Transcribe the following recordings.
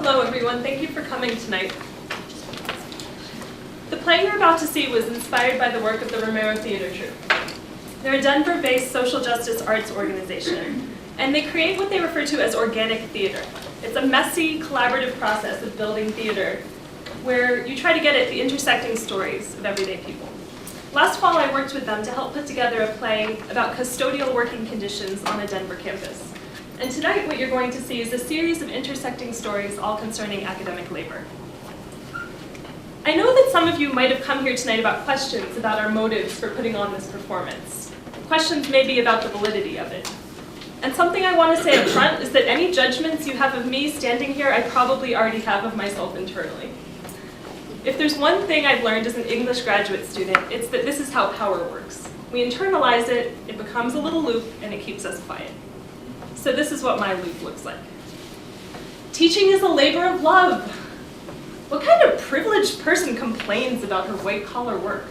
Hello everyone, thank you for coming tonight. The play you're about to see was inspired by the work of the Larimer Theater Troupe. They're a Denver-based social justice arts organization, and they create what they refer to as organic theater. It's a messy, collaborative process of building theater where you try to get at the intersecting stories of everyday people. Last fall, I worked with them to help put together a play about custodial working conditions on a Denver campus. And tonight, what you're going to see is a series of intersecting stories all concerning academic labor. I know that some of you might have come here tonight about questions about our motives for putting on this performance. Questions maybe about the validity of it. And something I want to say up front is that any judgments you have of me standing here, I probably already have of myself internally. If there's one thing I've learned as an English graduate student, it's that this is how power works. We internalize it, it becomes a little loop, and it keeps us quiet. So this is what my loop looks like. Teaching is a labor of love. What kind of privileged person complains about her white-collar work?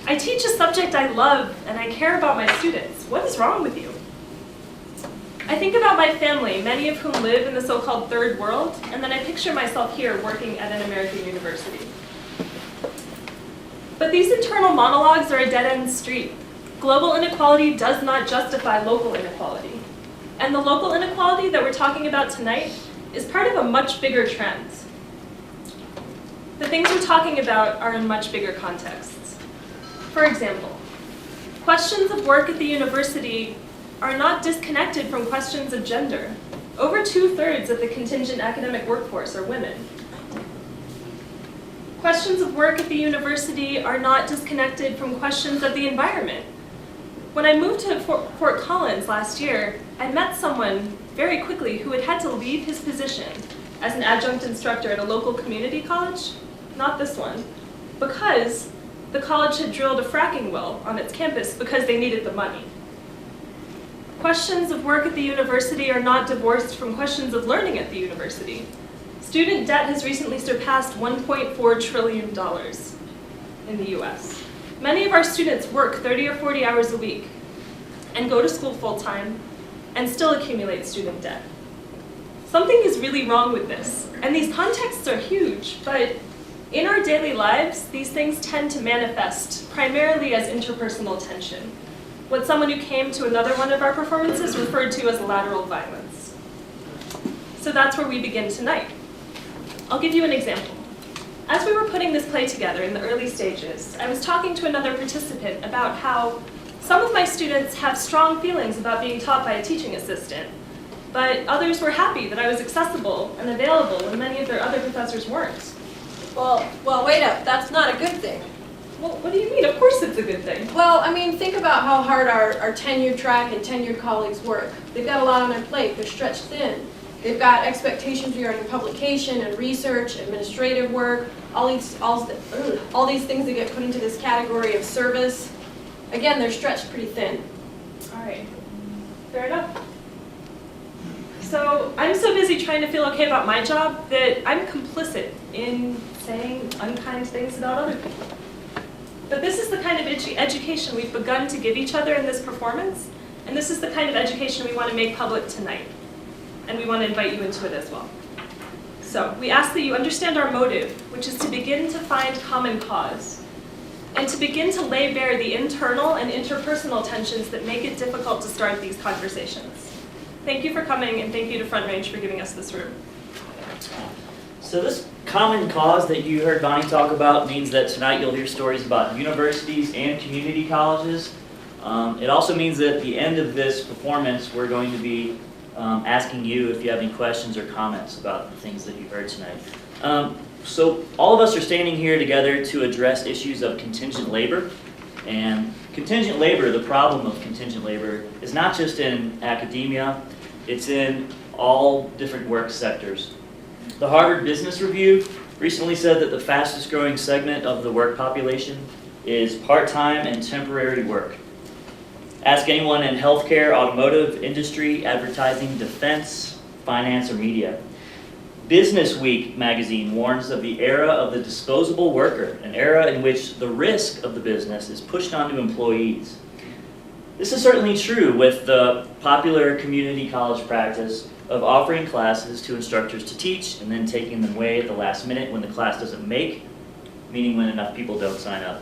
I teach a subject I love, and I care about my students. What is wrong with you? I think about my family, many of whom live in the so-called third world, and then I picture myself here working at an American university. But these internal monologues are a dead-end street. Global inequality does not justify local inequality. And the local inequality that we're talking about tonight is part of a much bigger trend. The things we're talking about are in much bigger contexts. For example, questions of work at the university are not disconnected from questions of gender. Over 2/3 of the contingent academic workforce are women. Questions of work at the university are not disconnected from questions of the environment. When I moved to Fort Collins last year, I met someone very quickly who had had to leave his position as an adjunct instructor at a local community college, not this one, because the college had drilled a fracking well on its campus because they needed the money. Questions of work at the university are not divorced from questions of learning at the university. Student debt has recently surpassed $1.4 trillion in the US. Many of our students work 30 or 40 hours a week and go to school full-time and still accumulate student debt. Something is really wrong with this, and these contexts are huge, but in our daily lives, these things tend to manifest primarily as interpersonal tension, what someone who came to another one of our performances referred to as lateral violence. So that's where we begin tonight. I'll give you an example. As we were putting this play together in the early stages, I was talking to another participant about how some of my students have strong feelings about being taught by a teaching assistant, but others were happy that I was accessible and available when many of their other professors weren't. Well, wait up. That's not a good thing. Well, what do you mean? Of course it's a good thing. Well, I mean, think about how hard our tenured track and tenured colleagues work. They've got a lot on their plate. They're stretched thin. They've got expectations regarding publication and research, administrative work, all these things that get put into this category of service. Again, they're stretched pretty thin. All right, fair enough. So I'm so busy trying to feel okay about my job that I'm complicit in saying unkind things about other people. But this is the kind of education we've begun to give each other in this performance, and this is the kind of education we want to make public tonight. And we want to invite you into it as well. So we ask that you understand our motive, which is to begin to find common cause, and to begin to lay bare the internal and interpersonal tensions that make it difficult to start these conversations. Thank you for coming, and thank you to Front Range for giving us this room. So this common cause that you heard Bonnie talk about means that tonight you'll hear stories about universities and community colleges. It also means that at the end of this performance, we're going to be asking you if you have any questions or comments about the things that you heard tonight. So all of us are standing here together to address issues of contingent labor. And contingent labor, the problem of contingent labor, is not just in academia, it's in all different work sectors. The Harvard Business Review recently said that the fastest growing segment of the work population is part-time and temporary work. Ask anyone in healthcare, automotive, industry, advertising, defense, finance, or media. Business Week magazine warns of the era of the disposable worker, an era in which the risk of the business is pushed onto employees. This is certainly true with the popular community college practice of offering classes to instructors to teach and then taking them away at the last minute when the class doesn't make, meaning when enough people don't sign up.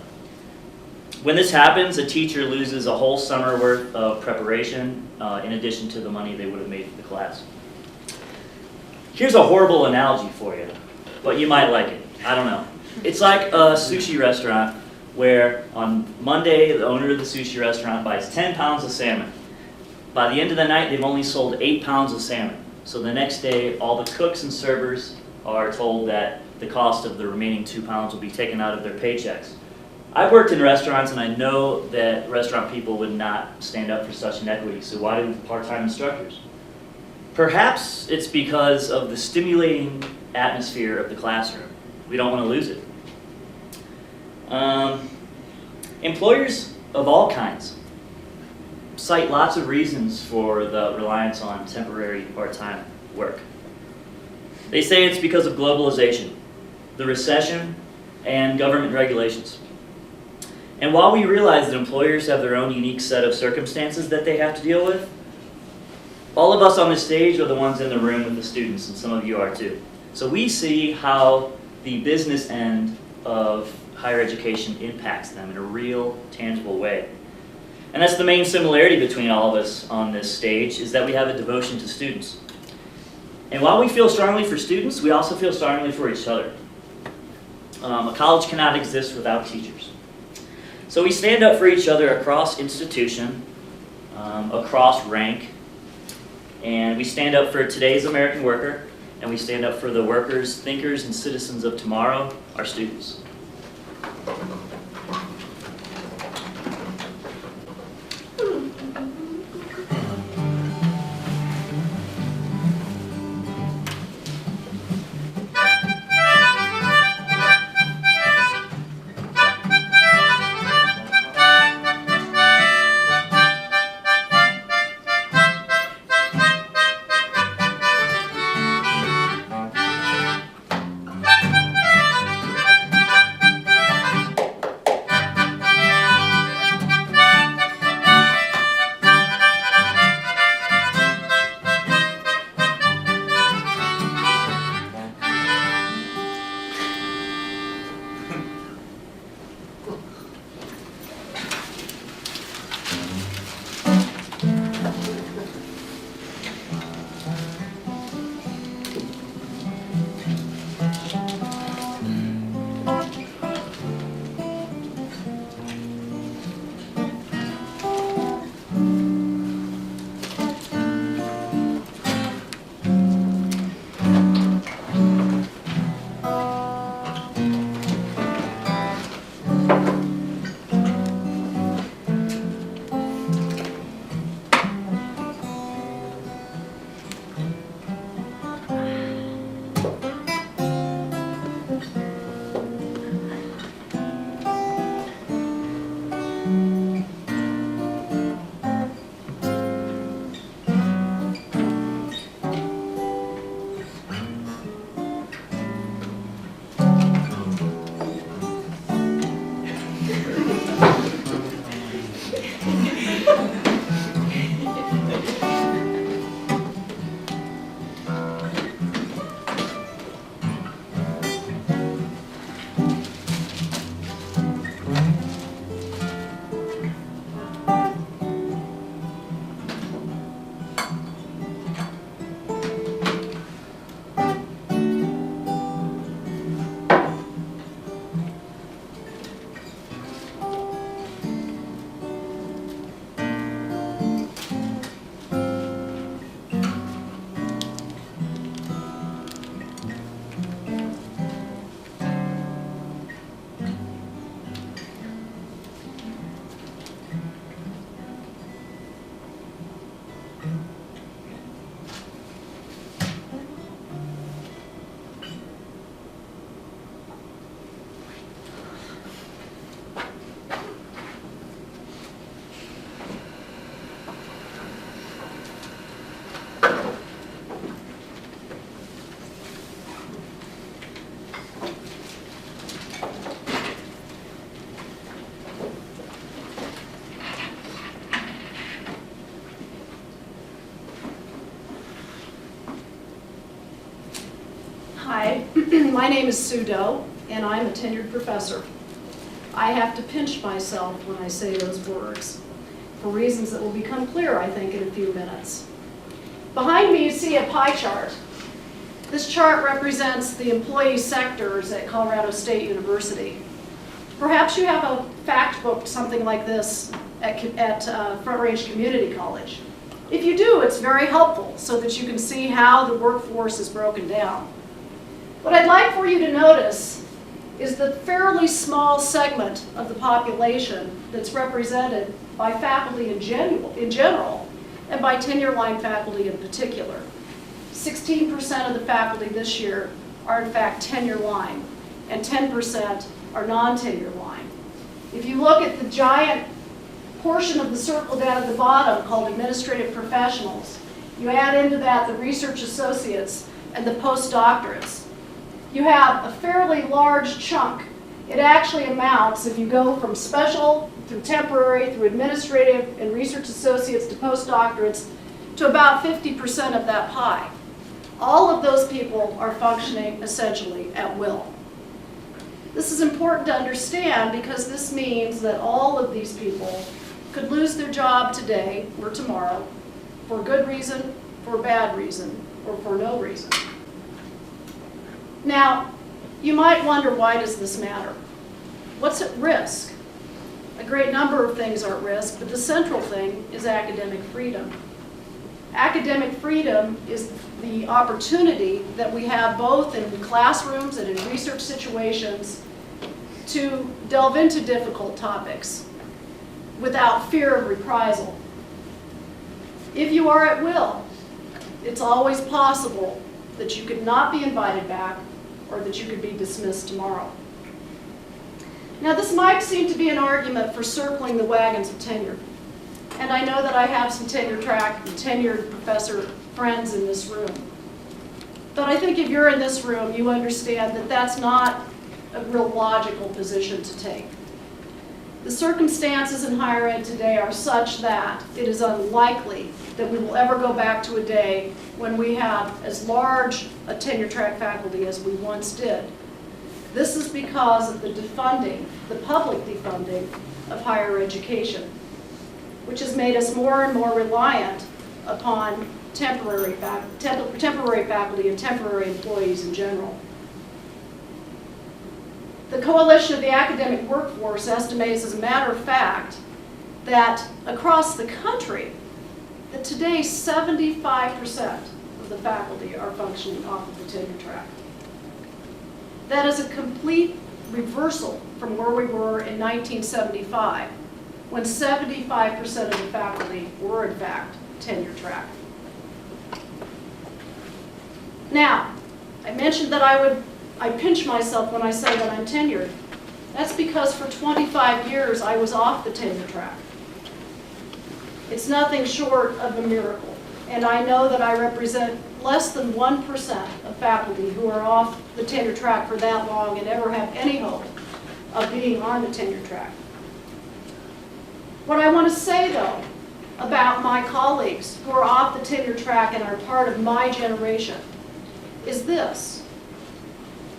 When this happens, a teacher loses a whole summer worth of preparation in addition to the money they would have made for the class. Here's a horrible analogy for you, but you might like it. I don't know. It's like a sushi restaurant where on Monday, the owner of the sushi restaurant buys 10 pounds of salmon. By the end of the night, they've only sold 8 pounds of salmon. So the next day, all the cooks and servers are told that the cost of the remaining 2 pounds will be taken out of their paychecks. I've worked in restaurants and I know that restaurant people would not stand up for such inequity, so why do part-time instructors? Perhaps it's because of the stimulating atmosphere of the classroom. We don't want to lose it. Employers of all kinds cite lots of reasons for the reliance on temporary part-time work. They say it's because of globalization, the recession, and government regulations. And while we realize that employers have their own unique set of circumstances that they have to deal with, all of us on this stage are the ones in the room with the students, and some of you are too. So we see how the business end of higher education impacts them in a real, tangible way. And that's the main similarity between all of us on this stage, is that we have a devotion to students. And while we feel strongly for students, we also feel strongly for each other. A college cannot exist without teachers. So we stand up for each other across institution, across rank, and we stand up for today's American worker, and we stand up for the workers, thinkers, and citizens of tomorrow, our students. Hi, my name is Sue Doe, and I'm a tenured professor. I have to pinch myself when I say those words, for reasons that will become clear, I think, in a few minutes. Behind me, you see a pie chart. This chart represents the employee sectors at Colorado State University. Perhaps you have a fact book, something like this, at Front Range Community College. If you do, it's very helpful so that you can see how the workforce is broken down. What I'd like for you to notice is the fairly small segment of the population that's represented by faculty in general and by tenure line faculty in particular. 16% of the faculty this year are in fact tenure line, and 10% are non-tenure line. If you look at the giant portion of the circle down at the bottom called administrative professionals, you add into that the research associates and the postdoctorates, you have a fairly large chunk. It actually amounts, if you go from special through temporary, through administrative and research associates to postdoctorates, to about 50% of that pie. All of those people are functioning essentially at will. This is important to understand because this means that all of these people could lose their job today or tomorrow for good reason, for bad reason, or for no reason. Now, you might wonder, why does this matter? What's at risk? A great number of things are at risk, but the central thing is academic freedom. Academic freedom is the opportunity that we have both in classrooms and in research situations to delve into difficult topics without fear of reprisal. If you are at will, it's always possible that you could not be invited back or that you could be dismissed tomorrow. Now, this might seem to be an argument for circling the wagons of tenure. And I know that I have some tenure track and tenured professor friends in this room. But I think if you're in this room, you understand that that's not a real logical position to take. The circumstances in higher ed today are such that it is unlikely that we will ever go back to a day when we have as large a tenure track faculty as we once did. This is because of the defunding, the public defunding of higher education, which has made us more and more reliant upon temporary faculty and temporary employees in general. The Coalition of the Academic Workforce estimates, as a matter of fact, that across the country, that today 75% of the faculty are functioning off of the tenure track. That is a complete reversal from where we were in 1975, when 75% of the faculty were in fact tenure track. Now, I mentioned that I pinch myself when I say that I'm tenured. That's because for 25 years I was off the tenure track. It's nothing short of a miracle. And I know that I represent less than 1% of faculty who are off the tenure track for that long and ever have any hope of being on the tenure track. What I want to say, though, about my colleagues who are off the tenure track and are part of my generation is this.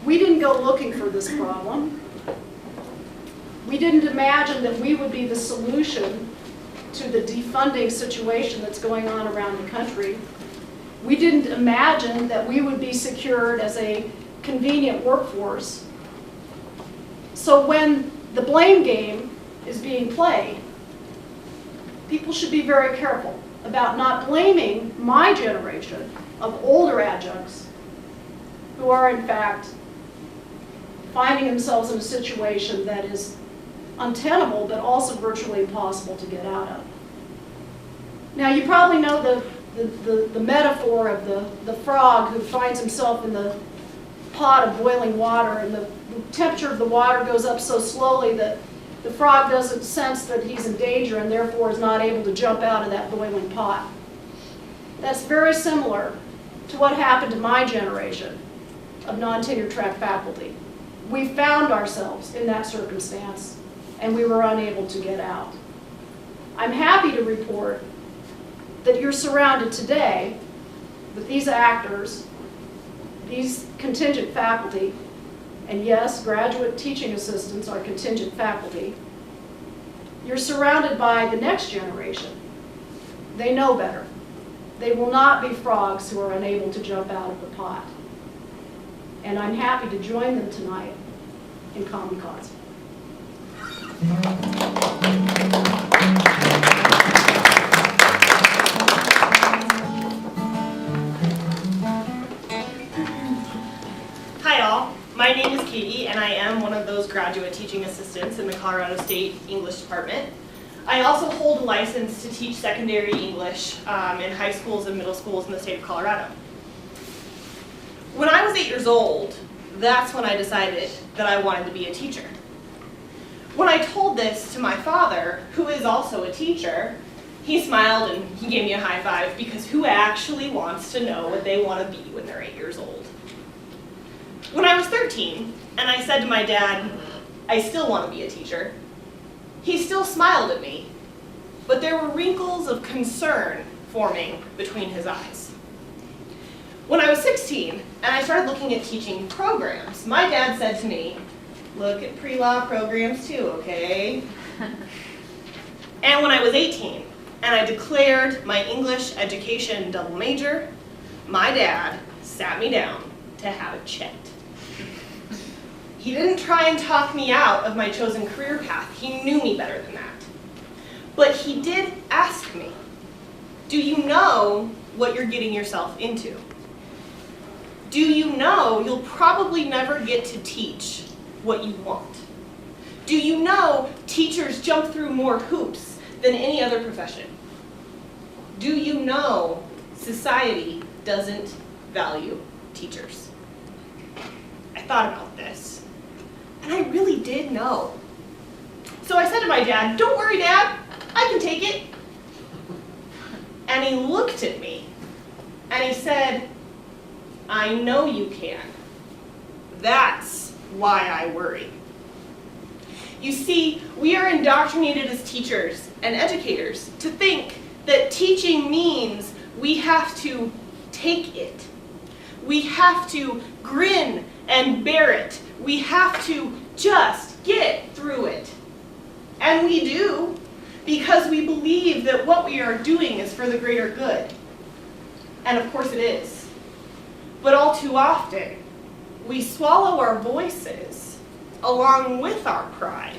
We didn't go looking for this problem. We didn't imagine that we would be the solution to the defunding situation that's going on around the country. We didn't imagine that we would be secured as a convenient workforce. So when the blame game is being played, people should be very careful about not blaming my generation of older adjuncts who are in fact finding themselves in a situation that is untenable but also virtually impossible to get out of. Now, you probably know the metaphor of the frog who finds himself in the pot of boiling water, and the temperature of the water goes up so slowly that the frog doesn't sense that he's in danger and therefore is not able to jump out of that boiling pot. That's very similar to what happened to my generation of non-tenure track faculty. We found ourselves in that circumstance and we were unable to get out. I'm happy to report that you're surrounded today with these actors, these contingent faculty, and yes, graduate teaching assistants are contingent faculty, you're surrounded by the next generation. They know better. They will not be frogs who are unable to jump out of the pot. And I'm happy to join them tonight in common cause. Hi all, my name is Katie and I am one of those graduate teaching assistants in the Colorado State English Department. I also hold a license to teach secondary English in high schools and middle schools in the state of Colorado. When I was 8 years old, that's when I decided that I wanted to be a teacher. When I told this to my father, who is also a teacher, he smiled and he gave me a high five, because who actually wants to know what they want to be when they're 8 years old? When I was 13, and I said to my dad, I still want to be a teacher, he still smiled at me, but there were wrinkles of concern forming between his eyes. When I was 16, and I started looking at teaching programs, my dad said to me, look at pre-law programs too, okay? And when I was 18, and I declared my English education double major, my dad sat me down to have a chat. He didn't try and talk me out of my chosen career path. He knew me better than that. But he did ask me, do you know what you're getting yourself into? Do you know you'll probably never get to teach what you want? Do you know teachers jump through more hoops than any other profession? Do you know society doesn't value teachers? I thought about this, and I really did know. So I said to my dad, don't worry, Dad, I can take it. And he looked at me, and he said, I know you can. That's why I worry. You see, we are indoctrinated as teachers and educators to think that teaching means we have to take it. We have to grin and bear it. We have to just get through it. And we do, because we believe that what we are doing is for the greater good. And of course it is. But all too often, we swallow our voices along with our pride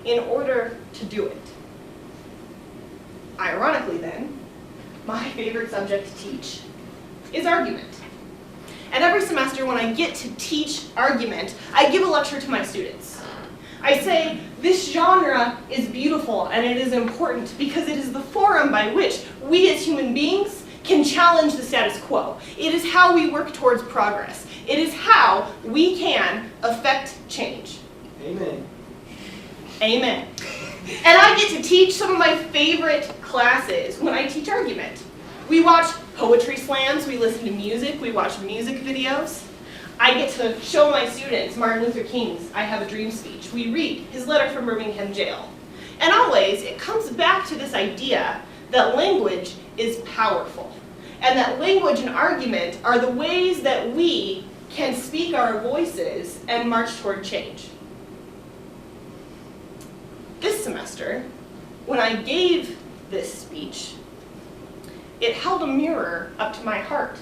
in order to do it. Ironically then, my favorite subject to teach is argument. And every semester when I get to teach argument, I give a lecture to my students. I say, this genre is beautiful and it is important because it is the forum by which we as human beings can challenge the status quo. It is how we work towards progress. It is how we can affect change. Amen. Amen. And I get to teach some of my favorite classes when I teach argument. We watch poetry slams, we listen to music, we watch music videos. I get to show my students Martin Luther King's I Have a Dream speech. We read his letter from Birmingham jail. And always, it comes back to this idea that language is powerful. And that language and argument are the ways that we can speak our voices and march toward change. This semester, when I gave this speech, it held a mirror up to my heart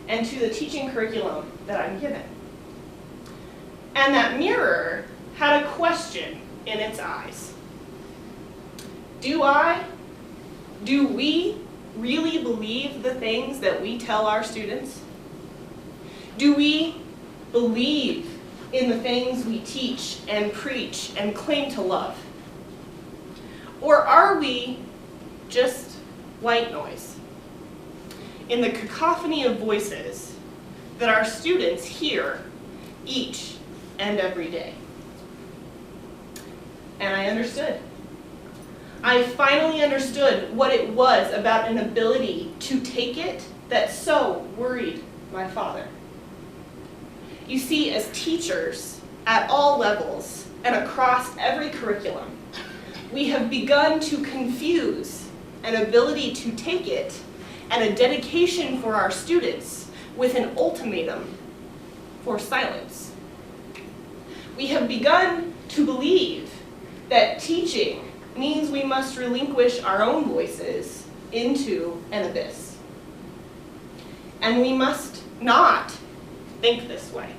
and to the teaching curriculum that I'm given. And that mirror had a question in its eyes. Do we really believe the things that we tell our students? Do we believe in the things we teach and preach and claim to love? Or are we just white noise in the cacophony of voices that our students hear each and every day? And I understood. I finally understood what it was about an ability to take it that so worried my father. You see, as teachers at all levels and across every curriculum, we have begun to confuse an ability to take it and a dedication for our students with an ultimatum for silence. We have begun to believe that teaching means we must relinquish our own voices into an abyss. And we must not think this way.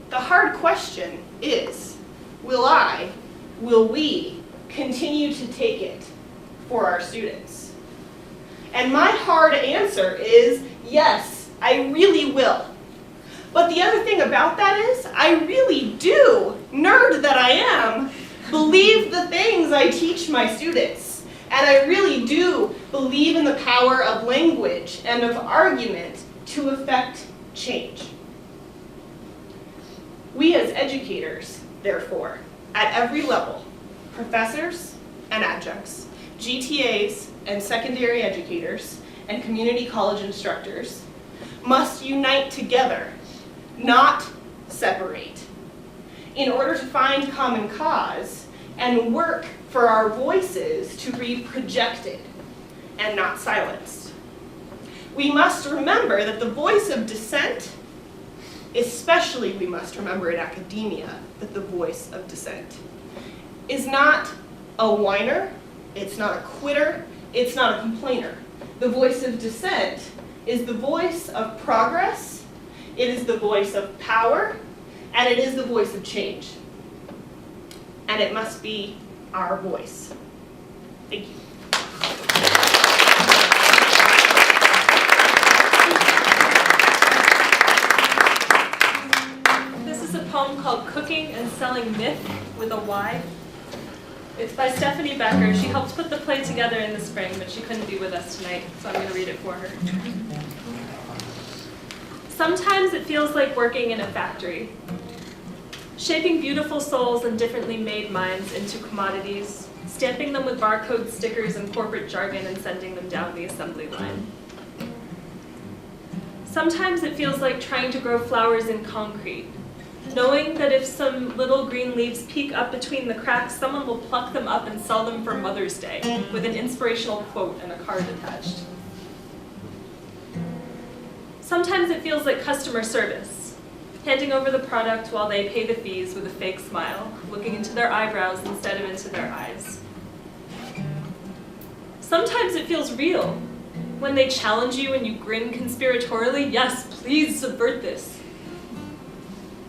The hard question is, will we continue to take it for our students? And my hard answer is, yes, I really will. But the other thing about that is, I really do, nerd that I am, believe the things I teach my students. And I really do believe in the power of language and of argument to affect change. We as educators, therefore, at every level, professors and adjuncts, GTAs and secondary educators, and community college instructors, must unite together, not separate, in order to find common cause and work for our voices to be projected and not silenced. We must remember that the voice of dissent, especially we must remember in academia that the voice of dissent is not a whiner, it's not a quitter, it's not a complainer. The voice of dissent is the voice of progress, it is the voice of power, and it is the voice of change. And it must be our voice. Thank you. This is a poem called Cooking and Selling Myth with a Y. It's by Stephanie Becker. She helped put the play together in the spring, but she couldn't be with us tonight, so I'm going to read it for her. Sometimes it feels like working in a factory, shaping beautiful souls and differently made minds into commodities, stamping them with barcode stickers and corporate jargon and sending them down the assembly line. Sometimes it feels like trying to grow flowers in concrete, knowing that if some little green leaves peek up between the cracks, someone will pluck them up and sell them for Mother's Day with an inspirational quote and a card attached. Sometimes it feels like customer service, handing over the product while they pay the fees with a fake smile, looking into their eyebrows instead of into their eyes. Sometimes it feels real, when they challenge you and you grin conspiratorially, yes, please subvert this.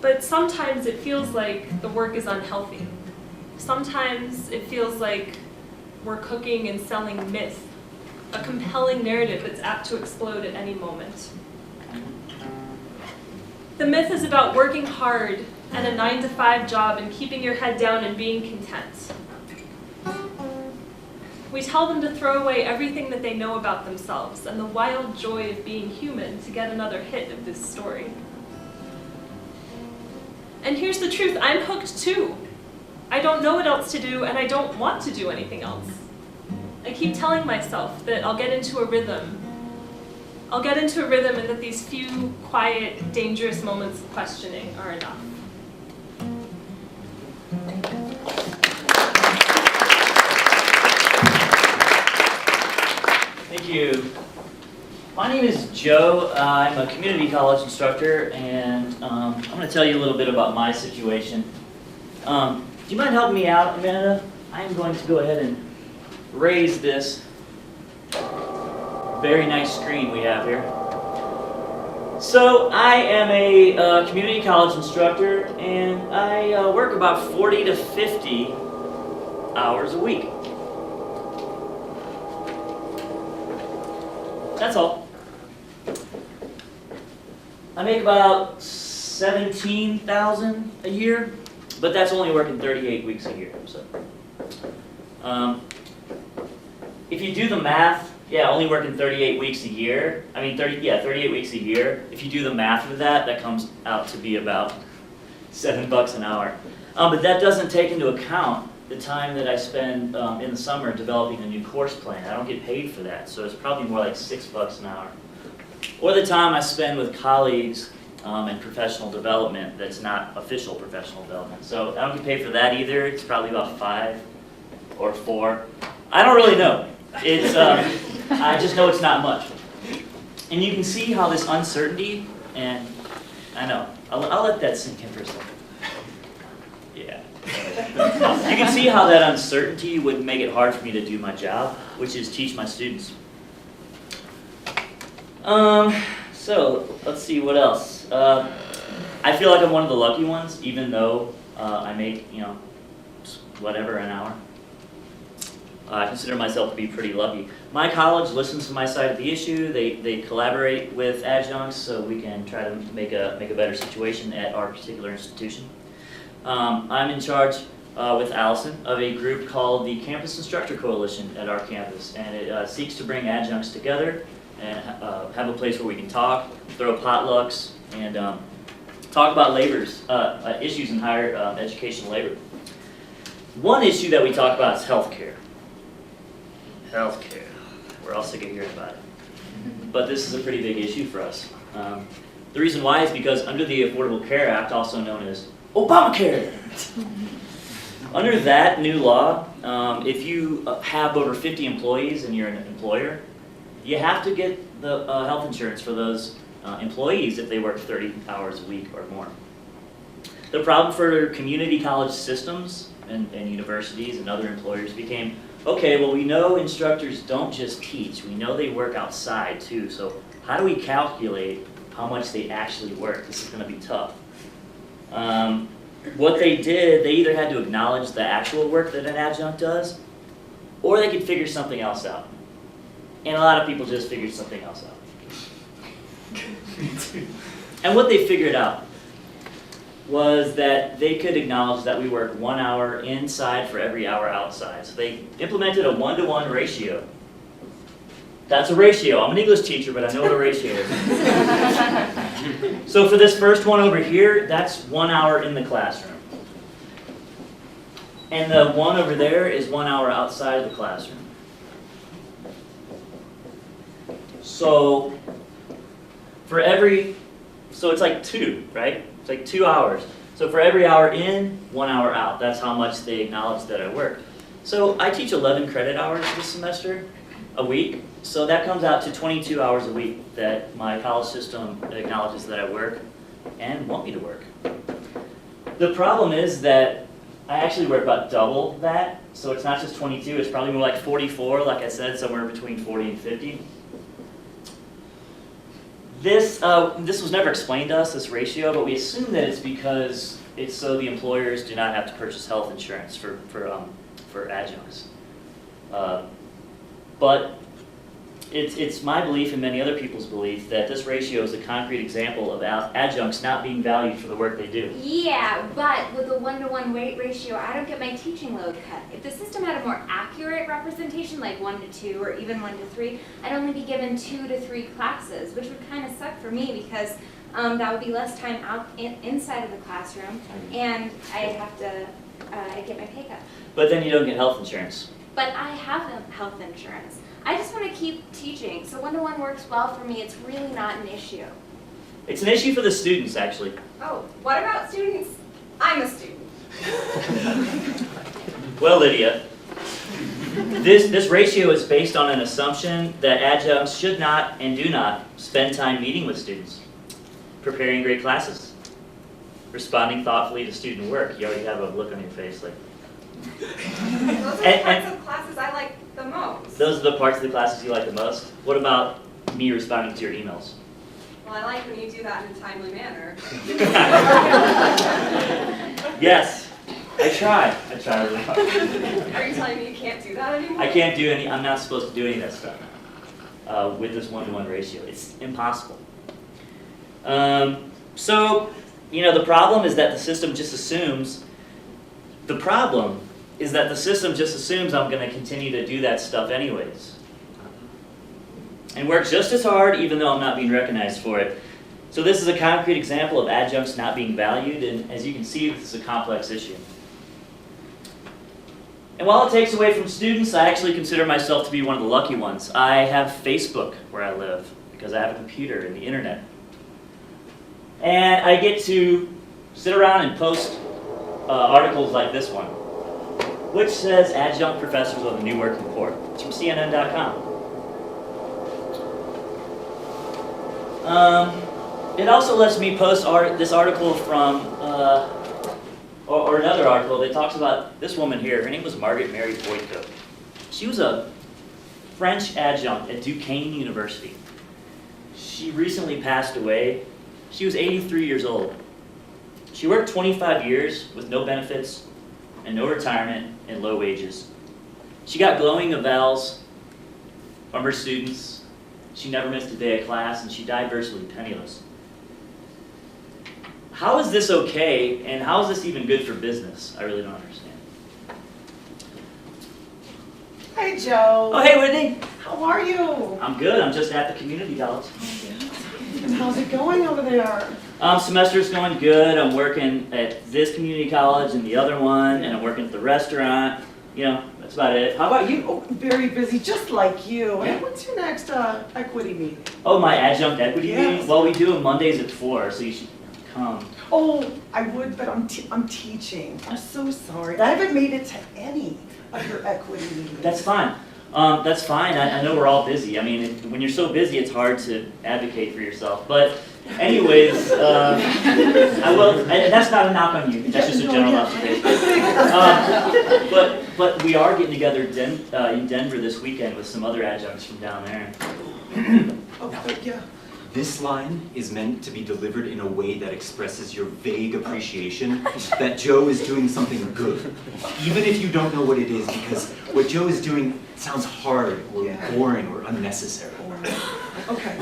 But sometimes it feels like the work is unhealthy. Sometimes it feels like we're cooking and selling myth, a compelling narrative that's apt to explode at any moment. The myth is about working hard and a 9-to-5 job and keeping your head down and being content. We tell them to throw away everything that they know about themselves and the wild joy of being human to get another hit of this story. And here's the truth, I'm hooked too. I don't know what else to do and I don't want to do anything else. I keep telling myself that I'll get into a rhythm. I'll get into a rhythm and that these few quiet, dangerous moments of questioning are enough. Thank you. My name is Joe. I'm a community college instructor, and I'm going to tell you a little bit about my situation. Do you mind helping me out, Amanda? I'm going to go ahead and raise this very nice screen we have here. So I am a community college instructor, and I work about 40 to 50 hours a week. That's all. I make about $17,000 a year, but that's only working 38 weeks a year. So, if you do the math, yeah, only working 38 weeks a year. 38 weeks a year. If you do the math with that, that comes out to be about $7 an hour. But that doesn't take into account the time that I spend in the summer developing a new course plan. I don't get paid for that, so it's probably more like $6 an hour. Or the time I spend with colleagues in professional development that's not official professional development. So I don't get paid for that either. It's probably about 5 or 4. I don't really know. It's I just know it's not much. And you can see how this uncertainty and I know. I'll let that sink in for a second. Yeah. You can see how that uncertainty would make it hard for me to do my job, which is teach my students. So let's see what else. I feel like I'm one of the lucky ones, even though I make, whatever an hour. I consider myself to be pretty lucky. My college listens to my side of the issue. They collaborate with adjuncts so we can try to make a better situation at our particular institution. I'm in charge with Allison of a group called the Campus Instructor Coalition at our campus, and it seeks to bring adjuncts together and have a place where we can talk, throw potlucks, and talk about issues in higher education labor. One issue that we talk about is healthcare. Healthcare. We're all sick of hearing about it. But this is a pretty big issue for us. The reason why is because under the Affordable Care Act, also known as Obamacare, under that new law, if you have over 50 employees and you're an employer, you have to get the health insurance for those employees if they work 30 hours a week or more. The problem for community college systems and universities and other employers became, okay, well, we know instructors don't just teach. We know they work outside too. So how do we calculate how much they actually work? This is going to be tough. What they did, they either had to acknowledge the actual work that an adjunct does, or they could figure something else out. And a lot of people just figured something else out. And what they figured out was that they could acknowledge that we work 1 hour inside for every hour outside. So they implemented a 1-to-1 ratio. That's a ratio. I'm an English teacher, but I know what a ratio is. So for this first one over here, that's 1 hour in the classroom. And the one over there is 1 hour outside of the classroom. So so it's like 2, right? It's like 2 hours. So for every hour in, 1 hour out. That's how much they acknowledge that I work. So I teach 11 credit hours this semester, a week. So that comes out to 22 hours a week that my college system acknowledges that I work and want me to work. The problem is that I actually work about double that. So it's not just 22, it's probably more like 44, like I said, somewhere between 40 and 50. This was never explained to us, this ratio, but we assume that it's because it's so the employers do not have to purchase health insurance for adjuncts. But it's my belief and many other people's belief that this ratio is a concrete example of adjuncts not being valued for the work they do. Yeah, but with a 1-to-1 weight ratio, I don't get my teaching load cut. If the system had a more accurate representation, like 1-to-2 or even 1-to-3, I'd only be given 2 to 3 classes, which would kind of suck for me because that would be less time inside of the classroom, and I'd have to get my pay cut. But then you don't get health insurance. But I have health insurance. I just want to keep teaching, so 1-to-1 works well for me. It's really not an issue. It's an issue for the students, actually. Oh, what about students? I'm a student. Well, Lydia, this ratio is based on an assumption that adjuncts should not and do not spend time meeting with students, preparing great classes, responding thoughtfully to student work. You already have a look on your face like. Those are the parts of classes I like the most. Those are the parts of the classes you like the most? What about me responding to your emails? Well, I like when you do that in a timely manner. Yes, I try really hard. Are you telling me you can't do that anymore? I can't do I'm not supposed to do any of that stuff with this 1-to-1 ratio. It's impossible. So, the problem is that the system just assumes I'm going to continue to do that stuff anyways. And work just as hard even though I'm not being recognized for it. So this is a concrete example of adjuncts not being valued, and as you can see, this is a complex issue. And while it takes away from students, I actually consider myself to be one of the lucky ones. I have Facebook where I live because I have a computer and the internet. And I get to sit around and post articles like this one, which says adjunct professors on the new work report. It's from CNN.com. it also lets me post this article from, or another article that talks about this woman here. Her name was Margaret Mary Boyko. She was a French adjunct at Duquesne University. She recently passed away. She was 83 years old. She worked 25 years with no benefits and no retirement and low wages. She got glowing avals from her students. She never missed a day of class, and she died virtually penniless. How is this okay, and how is this even good for business? I really don't understand. Hi, Joe. Oh, hey, Whitney. How are you? I'm good. I'm just at the community college. And how's it going over there? Semester's going good. I'm working at this community college and the other one, and I'm working at the restaurant. You know, that's about it. How about you? Oh, very busy, just like you. And what's your next equity meeting? Oh, my adjunct equity Yes. meeting? Well, we do them Mondays at 4, so you should come. Oh, I would, but I'm teaching. I'm so sorry. I haven't made it to any of your equity meetings. That's fine. That's fine. I know we're all busy. I mean, when you're so busy, it's hard to advocate for yourself. But anyways, I will. And that's not a knock on you. That's just a general observation. But we are getting together in Denver this weekend with some other adjuncts from down there. Okay, yeah. This line is meant to be delivered in a way that expresses your vague appreciation that Joe is doing something good, even if you don't know what it is, because what Joe is doing sounds hard or boring or unnecessary. Okay.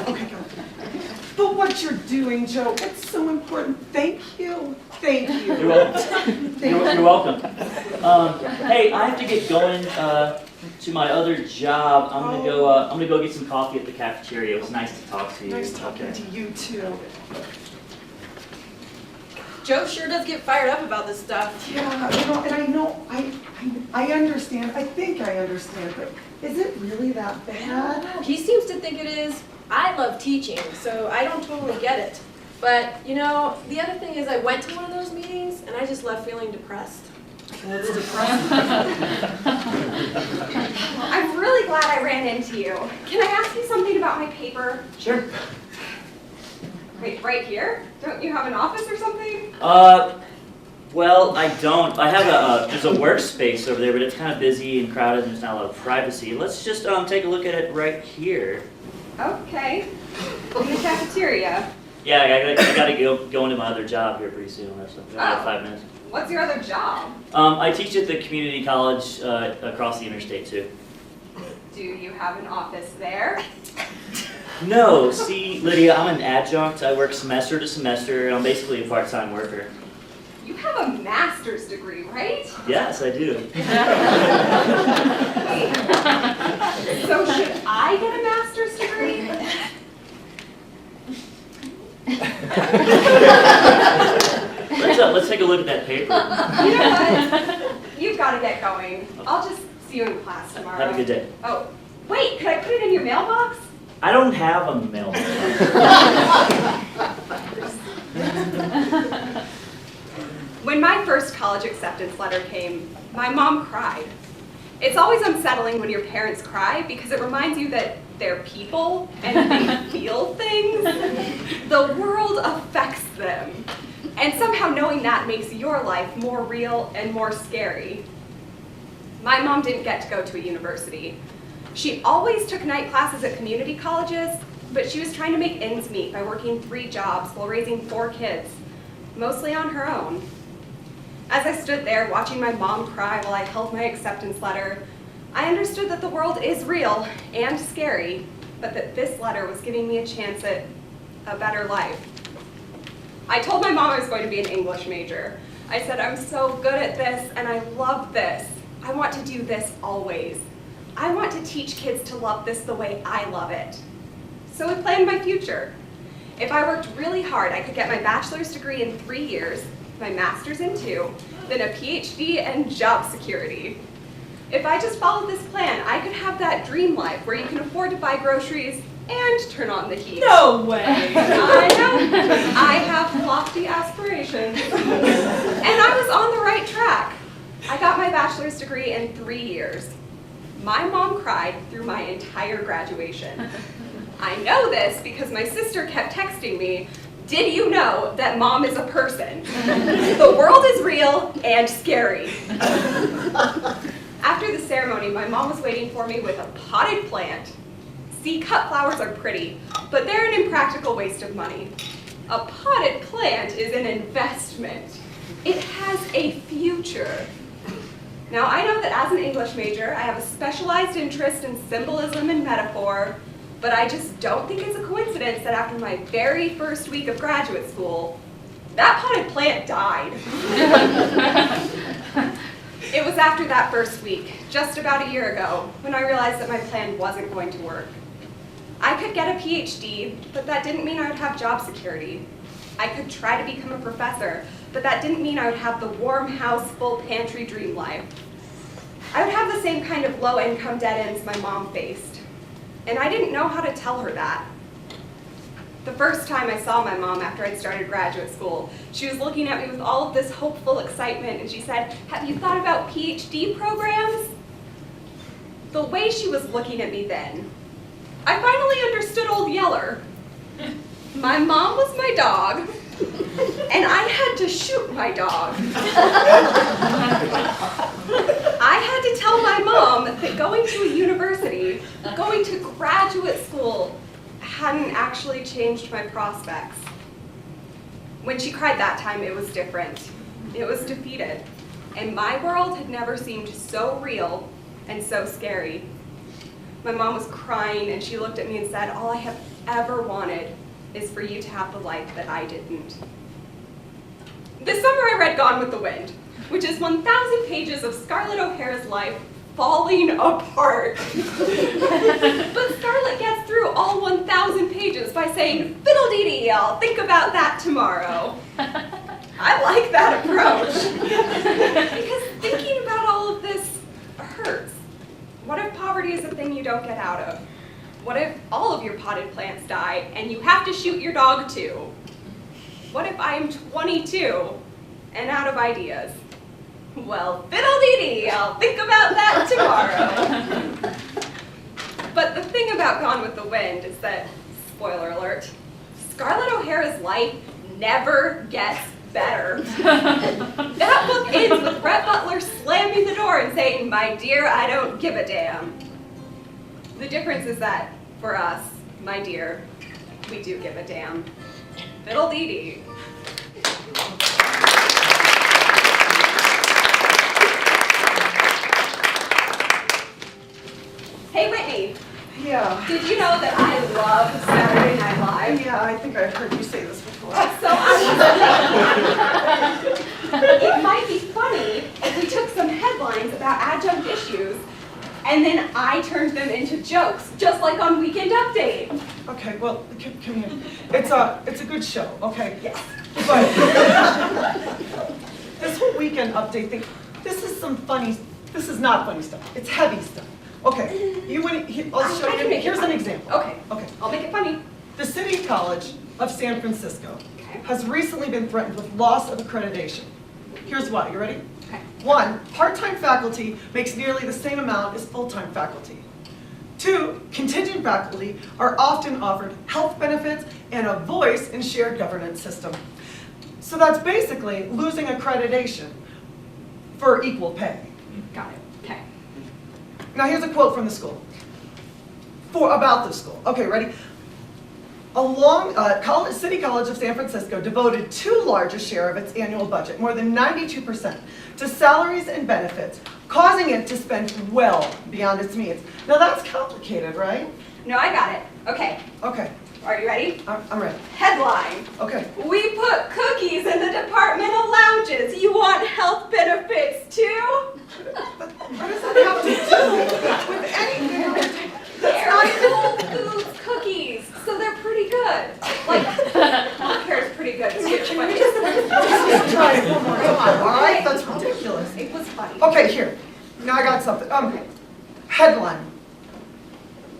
But what you're doing, Joe, it's so important. Thank you. Thank you. You're welcome. You're welcome. Hey, I have to get going to my other job. I'm gonna go get some coffee at the cafeteria. It was nice to talk to you. Nice talking to you, too. Joe sure does get fired up about this stuff. Yeah, I understand. I think I understand, but is it really that bad? He seems to think it is. I love teaching, so I don't totally get it. But, you know, the other thing is I went to one of those meetings and I just left feeling depressed. I'm really glad I ran into you. Can I ask you something about my paper? Sure. Wait, right here? Don't you have an office or something? Well, I don't. I have there's a workspace over there, but it's kind of busy and crowded and there's not a lot of privacy. Let's just take a look at it right here. Okay. In the cafeteria. Yeah, I gotta go into my other job here pretty soon. Or something. I got 5 minutes. What's your other job? I teach at the community college across the interstate too. Do you have an office there? No, see, Lydia, I'm an adjunct. I work semester to semester. I'm basically a part-time worker. You have a master's degree, right? Yes, I do. Wait. So should I get a master's degree? Let's take a look at that paper. You know what? You've got to get going. I'll just see you in class tomorrow. Have a good day. Oh, wait, could I put it in your mailbox? I don't have a mailbox. When my first college acceptance letter came, my mom cried. It's always unsettling when your parents cry because it reminds you that they're people and they feel things. The world affects them. And somehow knowing that makes your life more real and more scary. My mom didn't get to go to a university. She always took night classes at community colleges, but she was trying to make ends meet by working 3 jobs while raising 4 kids, mostly on her own. As I stood there watching my mom cry while I held my acceptance letter, I understood that the world is real and scary, but that this letter was giving me a chance at a better life. I told my mom I was going to be an English major. I said, I'm so good at this and I love this. I want to do this always. I want to teach kids to love this the way I love it. So I planned my future. If I worked really hard, I could get my bachelor's degree in 3 years, my master's in 2, then a PhD and job security. If I just followed this plan, I could have that dream life where you can afford to buy groceries and turn on the heat. No way! I know. I have lofty aspirations. And I was on the right track. I got my bachelor's degree in 3 years. My mom cried through my entire graduation. I know this because my sister kept texting me, Did you know that mom is a person? The world is real and scary. After the ceremony, my mom was waiting for me with a potted plant. See, cut flowers are pretty, but they're an impractical waste of money. A potted plant is an investment. It has a future. Now, I know that as an English major, I have a specialized interest in symbolism and metaphor, but I just don't think it's a coincidence that after my very first week of graduate school, that potted plant died. It was after that first week, just about a year ago, when I realized that my plan wasn't going to work. I could get a PhD, but that didn't mean I would have job security. I could try to become a professor, but that didn't mean I would have the warm house, full pantry dream life. I would have the same kind of low-income dead ends my mom faced. And I didn't know how to tell her that. The first time I saw my mom after I'd started graduate school, she was looking at me with all of this hopeful excitement, and she said, "Have you thought about PhD programs?" The way she was looking at me then, I finally understood Old Yeller. My mom was my dog, and I had to shoot my dog. I had to tell my mom that going to a university, going to graduate school, hadn't actually changed my prospects. When she cried that time, it was different. It was defeated. And my world had never seemed so real and so scary. My mom was crying, and she looked at me and said, "All I have ever wanted is for you to have the life that I didn't." This summer I read Gone with the Wind, which is 1,000 pages of Scarlett O'Hara's life falling apart. But Scarlett gets through all 1,000 pages by saying, "Fiddle-dee-dee, I'll think about that tomorrow." I like that approach. Because thinking about all of this hurts. What if poverty is a thing you don't get out of? What if all of your potted plants die and you have to shoot your dog too? What if I am 22 and out of ideas? Well, fiddle-dee-dee, I'll think about that tomorrow. But the thing about Gone with the Wind is that, spoiler alert, Scarlett O'Hara's life never gets better. That book ends with Rhett Butler slamming the door and saying, "My dear, I don't give a damn." The difference is that, for us, my dear, we do give a damn. Fiddle-dee-dee. Hey, Whitney. Yeah. Did you know that I love Saturday Night Live? Yeah, I think I've heard you say this before. So I was thinking, it might be funny if we took some headlines about adjunct issues and then I turned them into jokes, just like on Weekend Update. Okay, well, come here. It's a good show, okay? Yes. But this whole Weekend Update thing, this is not funny stuff. It's heavy stuff. Okay, I'll show you. Here's an example. Okay. Okay. I'll make it funny. The City College of San Francisco Okay. has recently been threatened with loss of accreditation. Here's why. You ready? Okay. 1, part-time faculty makes nearly the same amount as full-time faculty. 2, contingent faculty are often offered health benefits and a voice in shared governance system. So that's basically losing accreditation for equal pay. Got it. Okay. Now here's a quote from the school. About the school. Okay, ready? City College of San Francisco devoted too large a share of its annual budget, more than 92%, to salaries and benefits, causing it to spend well beyond its means. Now that's complicated, right? No, I got it. Okay. Okay, Are you ready? I'm ready. Headline. Okay. We put cookies in the departmental lounges. You want health benefits too? What does that have to do with anything? They're Whole Foods cookies, so they're pretty good. Like, healthcare is pretty good too. But Just try it one more time, all right? That's ridiculous. it was funny. Okay, here. Now I got something. Headline.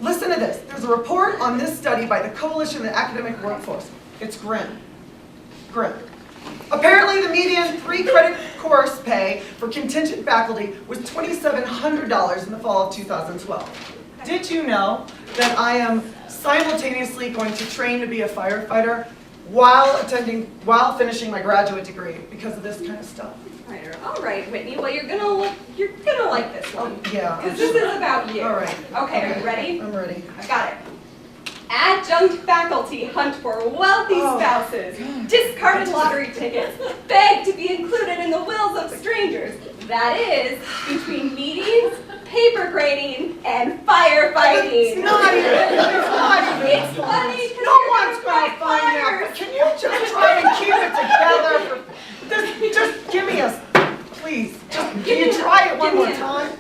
Listen to this. There's a report on this study by the Coalition of the Academic Workforce. It's grim. Grim. Apparently the median 3-credit course pay for contingent faculty was $2,700 in the fall of 2012. Did you know that I am simultaneously going to train to be a firefighter while finishing my graduate degree because of this kind of stuff. All right, Whitney. Well, you're gonna like this one. Yeah. Because this is about you. All right. Okay, are you ready? I'm ready. I got it. Adjunct faculty hunt for wealthy spouses, discarded lottery tickets, beg to be included in the wills of strangers. That is, between meetings, paper grading, and firefighting. It's not even. It's funny because No one's gonna find out. But can you just try and keep it together? Just give me a, please. Can you try it one more time?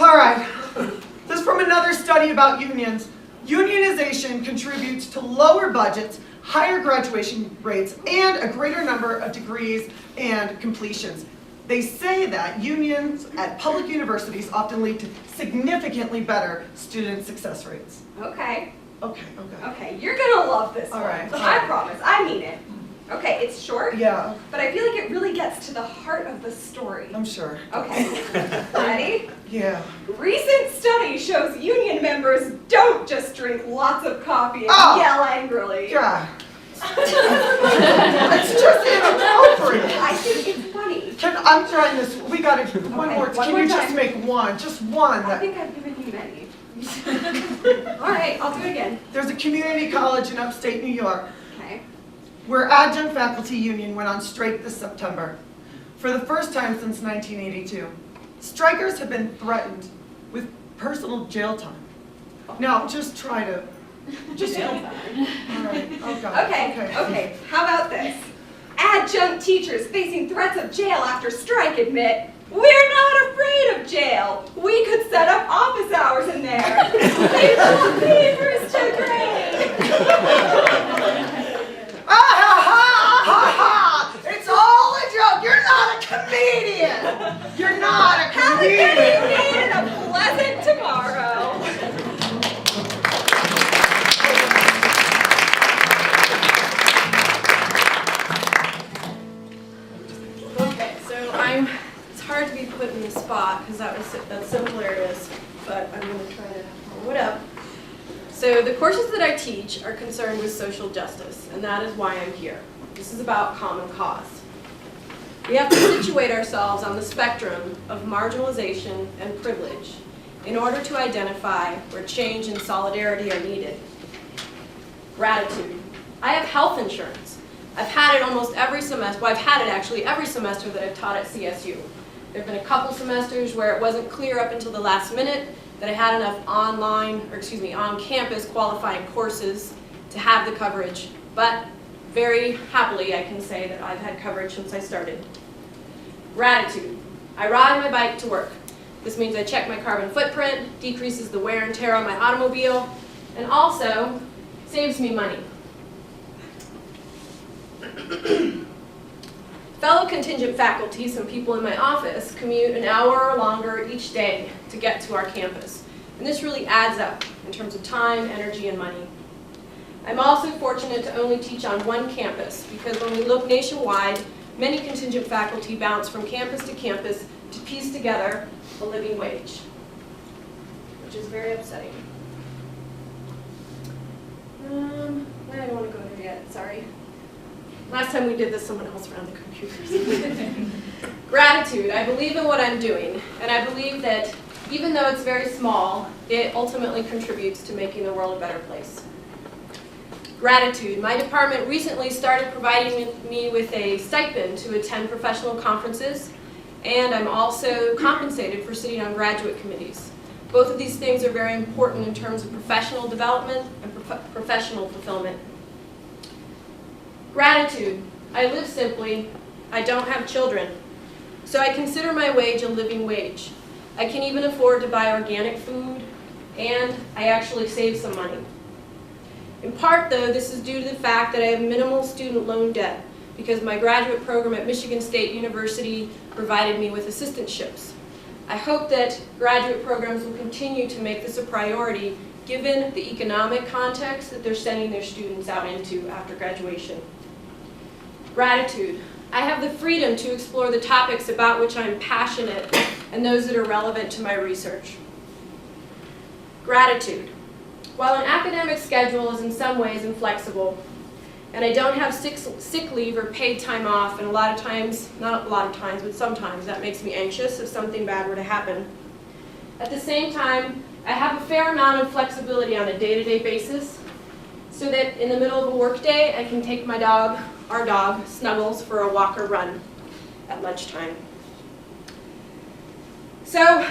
All right. This is from another study about unions. Unionization contributes to lower budgets, higher graduation rates, and a greater number of degrees and completions. They say that unions at public universities often lead to significantly better student success rates. Okay. Okay. You're gonna love this All one. right. I promise. I mean it. Okay, it's short, Yeah, but I feel like it really gets to the heart of the story. I'm sure. Okay. Ready? Yeah. Recent study shows union members don't just drink lots of coffee and yell angrily. Yeah. It's just inappropriate. I think it's funny. I'm trying this. We got it. One Okay, more. one Can more you just time. make one? Just one. I think I've given you many. All right, I'll do it again. There's a community college in upstate New York Okay. where adjunct faculty union went on strike this September for the first time since 1982. Strikers have been threatened with personal jail time. Now, just try to. Just. All right. Oh God. Okay. How about this? Adjunct teachers facing threats of jail after strike admit, we're not afraid of jail. We could set up office hours in there. They want papers to grade. It's all a joke. You're not a comedian. You're not a Have a good comedian. evening and a pleasant tomorrow. Okay, so it's hard to be put in the spot because that's so hilarious, but I'm going to try to follow it up. So the courses that I teach are concerned with social justice, and that is why I'm here. This is about common cause. We have to situate ourselves on the spectrum of marginalization and privilege in order to identify where change and solidarity are needed. Gratitude. I have health insurance. I've had it almost every semester. Well, I've had it actually every semester that I've taught at CSU. There have been a couple semesters where it wasn't clear up until the last minute that I had enough on-campus qualifying courses to have the coverage. But very happily, I can say that I've had coverage since I started. Gratitude. I ride my bike to work. This means I check my carbon footprint, decreases the wear and tear on my automobile, and also saves me money. Fellow contingent faculty, some people in my office, commute an hour or longer each day to get to our campus. And this really adds up in terms of time, energy, and money. I'm also fortunate to only teach on one campus because when we look nationwide, many contingent faculty bounce from campus to campus to piece together a living wage, which is very upsetting. I don't want to go there yet, sorry. Last time we did this, someone else ran the computers. Gratitude. I believe in what I'm doing, and I believe that even though it's very small, it ultimately contributes to making the world a better place. Gratitude. My department recently started providing me with a stipend to attend professional conferences, and I'm also compensated for sitting on graduate committees. Both of these things are very important in terms of professional development and professional fulfillment. Gratitude. I live simply. I don't have children. So I consider my wage a living wage. I can even afford to buy organic food, and I actually save some money. In part, though, this is due to the fact that I have minimal student loan debt because my graduate program at Michigan State University provided me with assistantships. I hope that graduate programs will continue to make this a priority given the economic context that they're sending their students out into after graduation. Gratitude. I have the freedom to explore the topics about which I'm passionate and those that are relevant to my research. Gratitude. While an academic schedule is in some ways inflexible, And I don't have sick leave or paid time off, and a lot of times, not a lot of times, but sometimes that makes me anxious if something bad were to happen. At the same time, I have a fair amount of flexibility on a day-to-day basis, so that in the middle of a workday, I can take my dog, our dog, Snuggles, for a walk or run at lunchtime. So,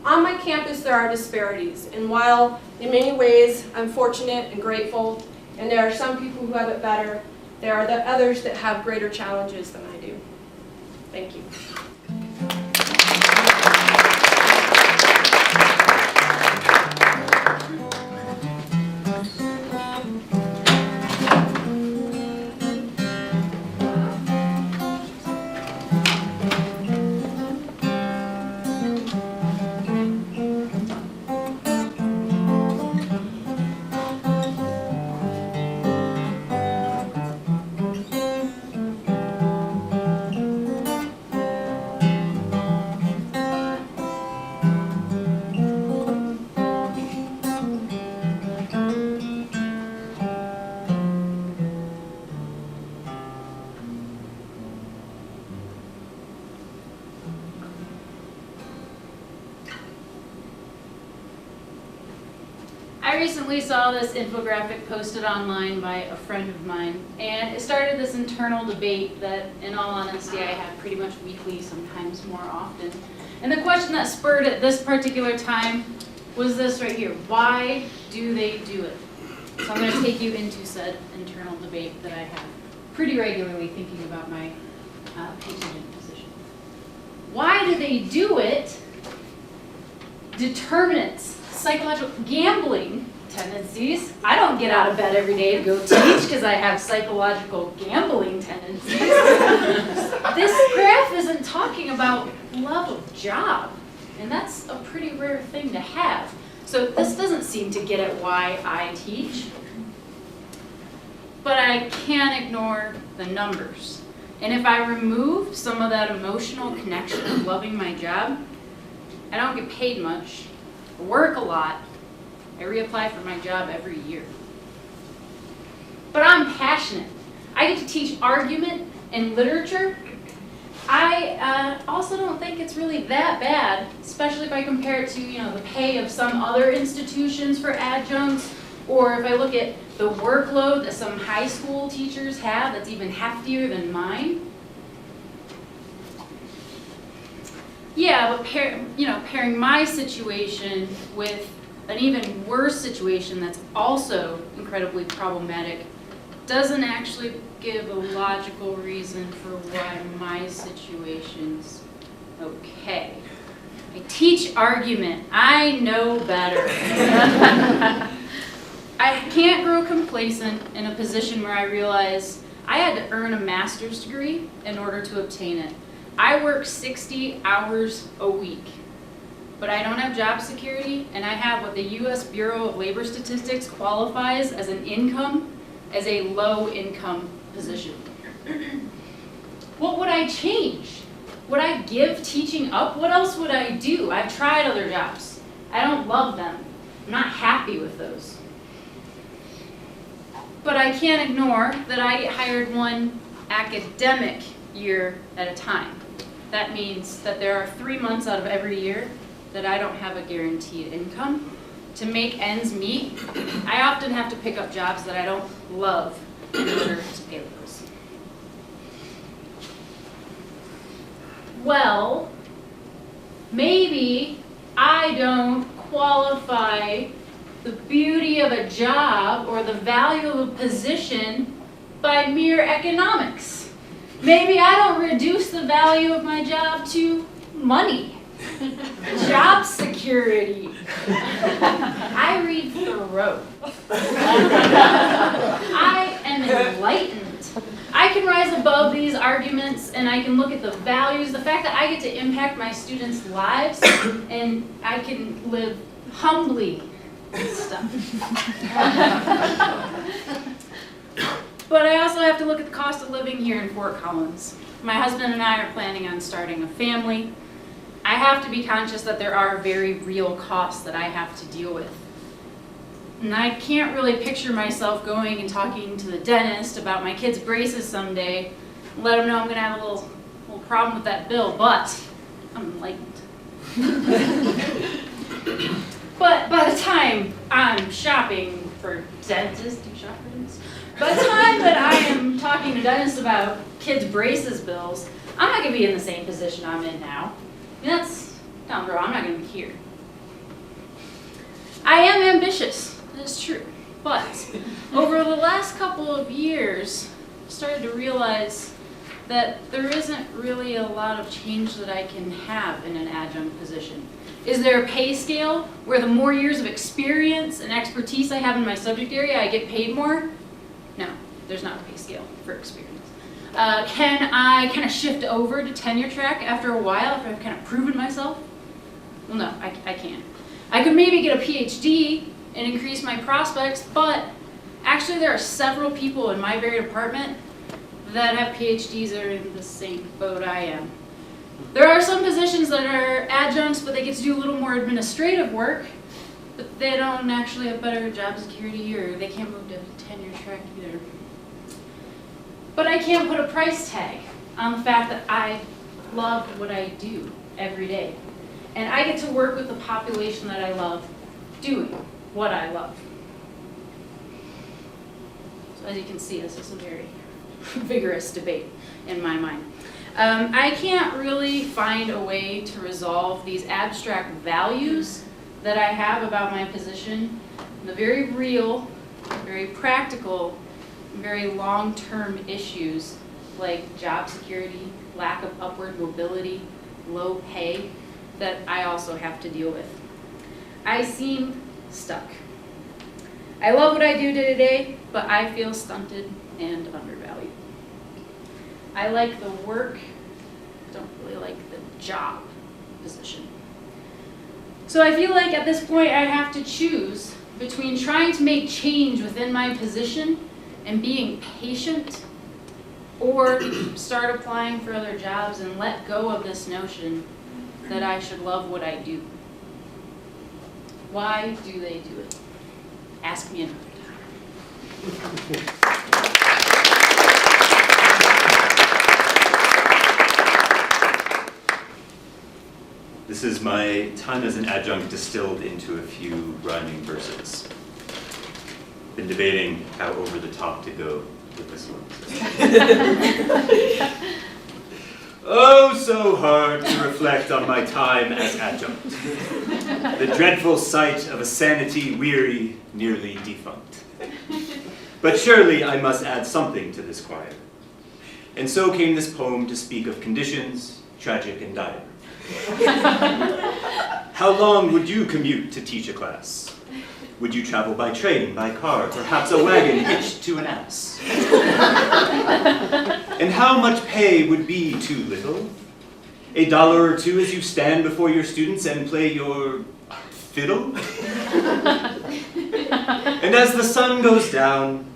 on my campus there are disparities, and while in many ways I'm fortunate and grateful, and there are some people who have it better, there are the others that have greater challenges than I do. Thank you. I recently saw this infographic posted online by a friend of mine, and it started this internal debate that, in all honesty, I have pretty much weekly, sometimes more often. And the question that spurred at this particular time was this right here: why do they do it? So I'm going to take you into said internal debate that I have pretty regularly thinking about my contingent position. Why do they do it? Determinants. Psychological gambling tendencies. I don't get out of bed every day to go teach because I have psychological gambling tendencies. This graph isn't talking about love of job, and that's a pretty rare thing to have. So this doesn't seem to get at why I teach. But I can't ignore the numbers. And if I remove some of that emotional connection of loving my job, I don't get paid much. Work a lot. I reapply for my job every year. But I'm passionate. I get to teach argument and literature. I also don't think it's really that bad, especially if I compare it to, the pay of some other institutions for adjuncts, or if I look at the workload that some high school teachers have that's even heftier than mine. Yeah, but pairing my situation with an even worse situation that's also incredibly problematic doesn't actually give a logical reason for why my situation's okay. I teach argument. I know better. I can't grow complacent in a position where I realize I had to earn a master's degree in order to obtain it. I work 60 hours a week, but I don't have job security, and I have what the U.S. Bureau of Labor Statistics qualifies as an income, as a low-income position. What would I change? Would I give teaching up? What else would I do? I've tried other jobs. I don't love them. I'm not happy with those. But I can't ignore that I get hired one academic year at a time. That means that there are 3 months out of every year that I don't have a guaranteed income. To make ends meet, I often have to pick up jobs that I don't love in order to pay the bills. Well, maybe I don't qualify the beauty of a job or the value of a position by mere economics. Maybe I don't reduce the value of my job to money, job security. I read Thoreau. I am enlightened. I can rise above these arguments, and I can look at the values, the fact that I get to impact my students' lives, and I can live humbly and stuff. But I also have to look at the cost of living here in Fort Collins. My husband and I are planning on starting a family. I have to be conscious that there are very real costs that I have to deal with. And I can't really picture myself going and talking to the dentist about my kid's braces someday, let them know I'm gonna have a little problem with that bill, but I'm enlightened. But by the time I'm shopping for dentists, do you shop for dentists? By the time that I am talking to dentists about kids' braces bills, I'm not gonna be in the same position I'm in now. I mean, that's down the road, I'm not gonna be here. I am ambitious, that's true, but over the last couple of years, I started to realize that there isn't really a lot of change that I can have in an adjunct position. Is there a pay scale where the more years of experience and expertise I have in my subject area, I get paid more? No, there's not a pay scale for experience. Can I kind of shift over to tenure track after a while, after I've kind of proven myself? Well, no, I can't. I could maybe get a PhD and increase my prospects, but actually there are several people in my very department that have PhDs that are in the same boat I am. There are some positions that are adjuncts, but they get to do a little more administrative work, but they don't actually have better job security, or they can't move to tenure track either. But I can't put a price tag on the fact that I love what I do every day. And I get to work with the population that I love doing what I love. So as you can see, this is a very vigorous debate in my mind. I can't really find a way to resolve these abstract values that I have about my position, the very real, very practical, very long-term issues like job security, lack of upward mobility, low pay, that I also have to deal with. I seem stuck. I love what I do day to day, but I feel stunted and undervalued. I like the work, don't really like the job position. So I feel like at this point I have to choose between trying to make change within my position and being patient, or start applying for other jobs and let go of this notion that I should love what I do. Why do they do it? Ask me another time. This is my time as an adjunct distilled into a few rhyming verses. Been debating how over the top to go with this one. Oh, so hard to reflect on my time as adjunct. The dreadful sight of a sanity weary, nearly defunct. But surely I must add something to this choir. And so came this poem to speak of conditions, tragic and dire. How long would you commute to teach a class? Would you travel by train, by car, perhaps a wagon hitched to an ass? And how much pay would be too little? $1 or $2 as you stand before your students and play your fiddle? And as the sun goes down,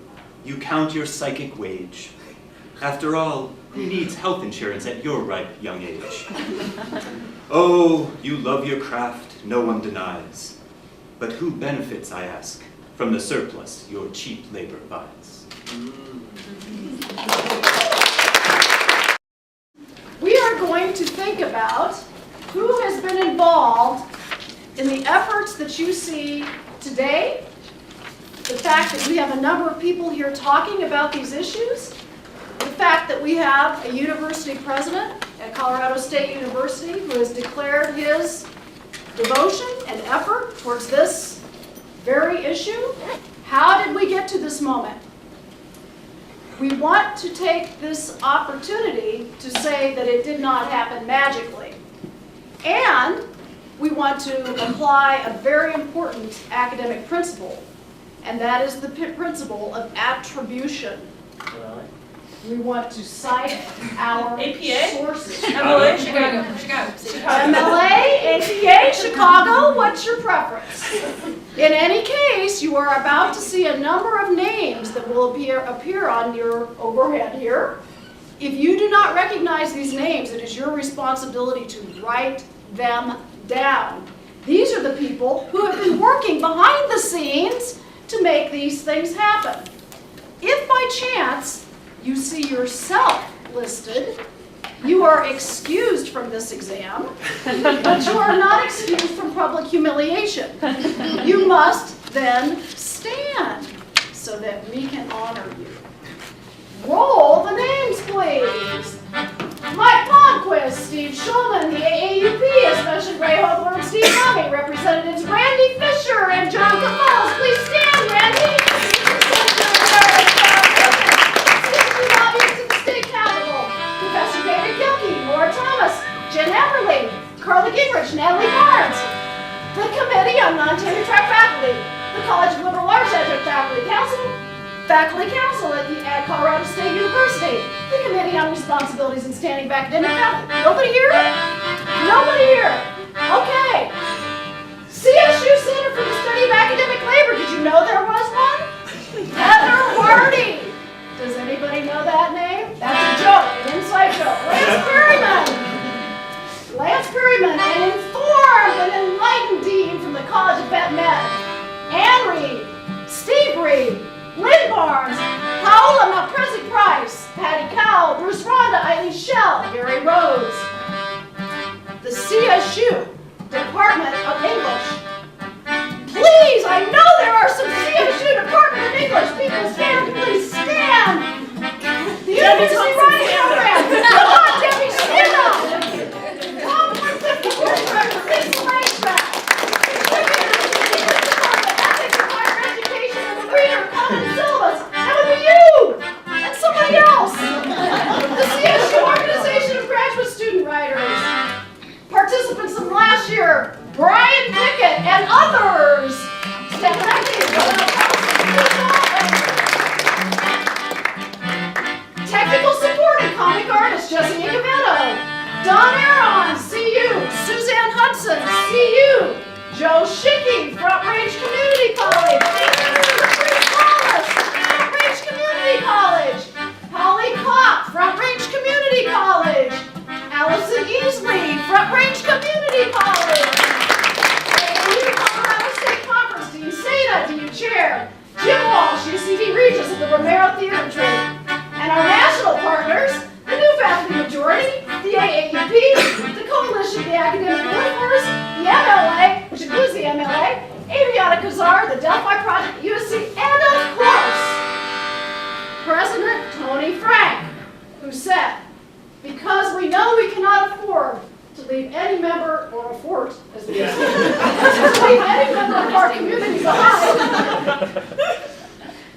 you count your psychic wage. After all, who needs health insurance at your ripe young age? Oh, you love your craft, no one denies. But who benefits, I ask, from the surplus your cheap labor buys? We are going to think about who has been involved in the efforts that you see today, the fact that we have a number of people here talking about these issues, the fact that we have a university president at Colorado State University who has declared his devotion and effort towards this very issue. How did we get to this moment? We want to take this opportunity to say that it did not happen magically. And we want to apply a very important academic principle, and that is the principle of attribution. We want to cite our APA? sources. MLA, Chicago. MLA, APA, Chicago, what's your preference? In any case, you are about to see a number of names that will appear on your overhead here. If you do not recognize these names, it is your responsibility to write them down. These are the people who have been working behind the scenes to make these things happen. If by chance you see yourself listed, you are excused from this exam, but you are not excused from public humiliation. You must then stand so that we can honor you. Roll the names, please. Mike Blomquist, Steve Schulman, the AAUP, especially Ray Hothler and Steve Mummy, Representatives Randy Fisher and John Capels. Please stand, Randy. Safety lobbyists at the state capitol. Professor David Gilkey, Laura Thomas, Jen Everly, Carly Gingrich, Natalie Barnes. The Committee on Non-Tenure Track Faculty, the College of Liberal Arts Adjunct Faculty Council at Colorado State University, the Committee on Responsibilities and Standing of Academic Faculty. Nobody here? Nobody here. Okay. CSU Center for the Study of Academic Labor. Did you know there was one? Heather Hardy. Does anybody know that name? That's a joke, an inside joke. Lance Perryman, an informed and enlightened dean from the College of Vet Med. Ann Reed, Steve Reed, Lynn Barnes, Paola Malprezi Price, Patty Cowell, Bruce Ronda, Eileen Schell, Gary Rose. The CSU Department of English. Please, I know there are some CSU Department of English people. Stand, please stand. The University Writing Program. Come on, Debbie, stand up. Tom 154, Director, Lisa Langsback. And somebody else. The CSU Organization of Graduate Student Writers. Participants from last year, Brian Pickett and others. Technical support and comic artist Jesse Incovetto. Don Aron, CU. Suzanne Hudson, CU. Joe Schicky, Front Range Community College. Community College, Holly Kopp, Front Range Community College, Allison Easley, Front Range Community College, AAU Colorado State Conference, Dean Seda, Dean Chair, Jim Walsh, UCD Regis of the Romero Theater Troupe, and our national partners, the new faculty majority, the AAUP, the Coalition of the Academic Workforce, the MLA, which includes the MLA, Aviata Kazar, the Delphi Project at USC, and of course, President Tony Frank, who said, because we know we cannot afford to leave any member, or afford, as we say, to leave any member of our community behind,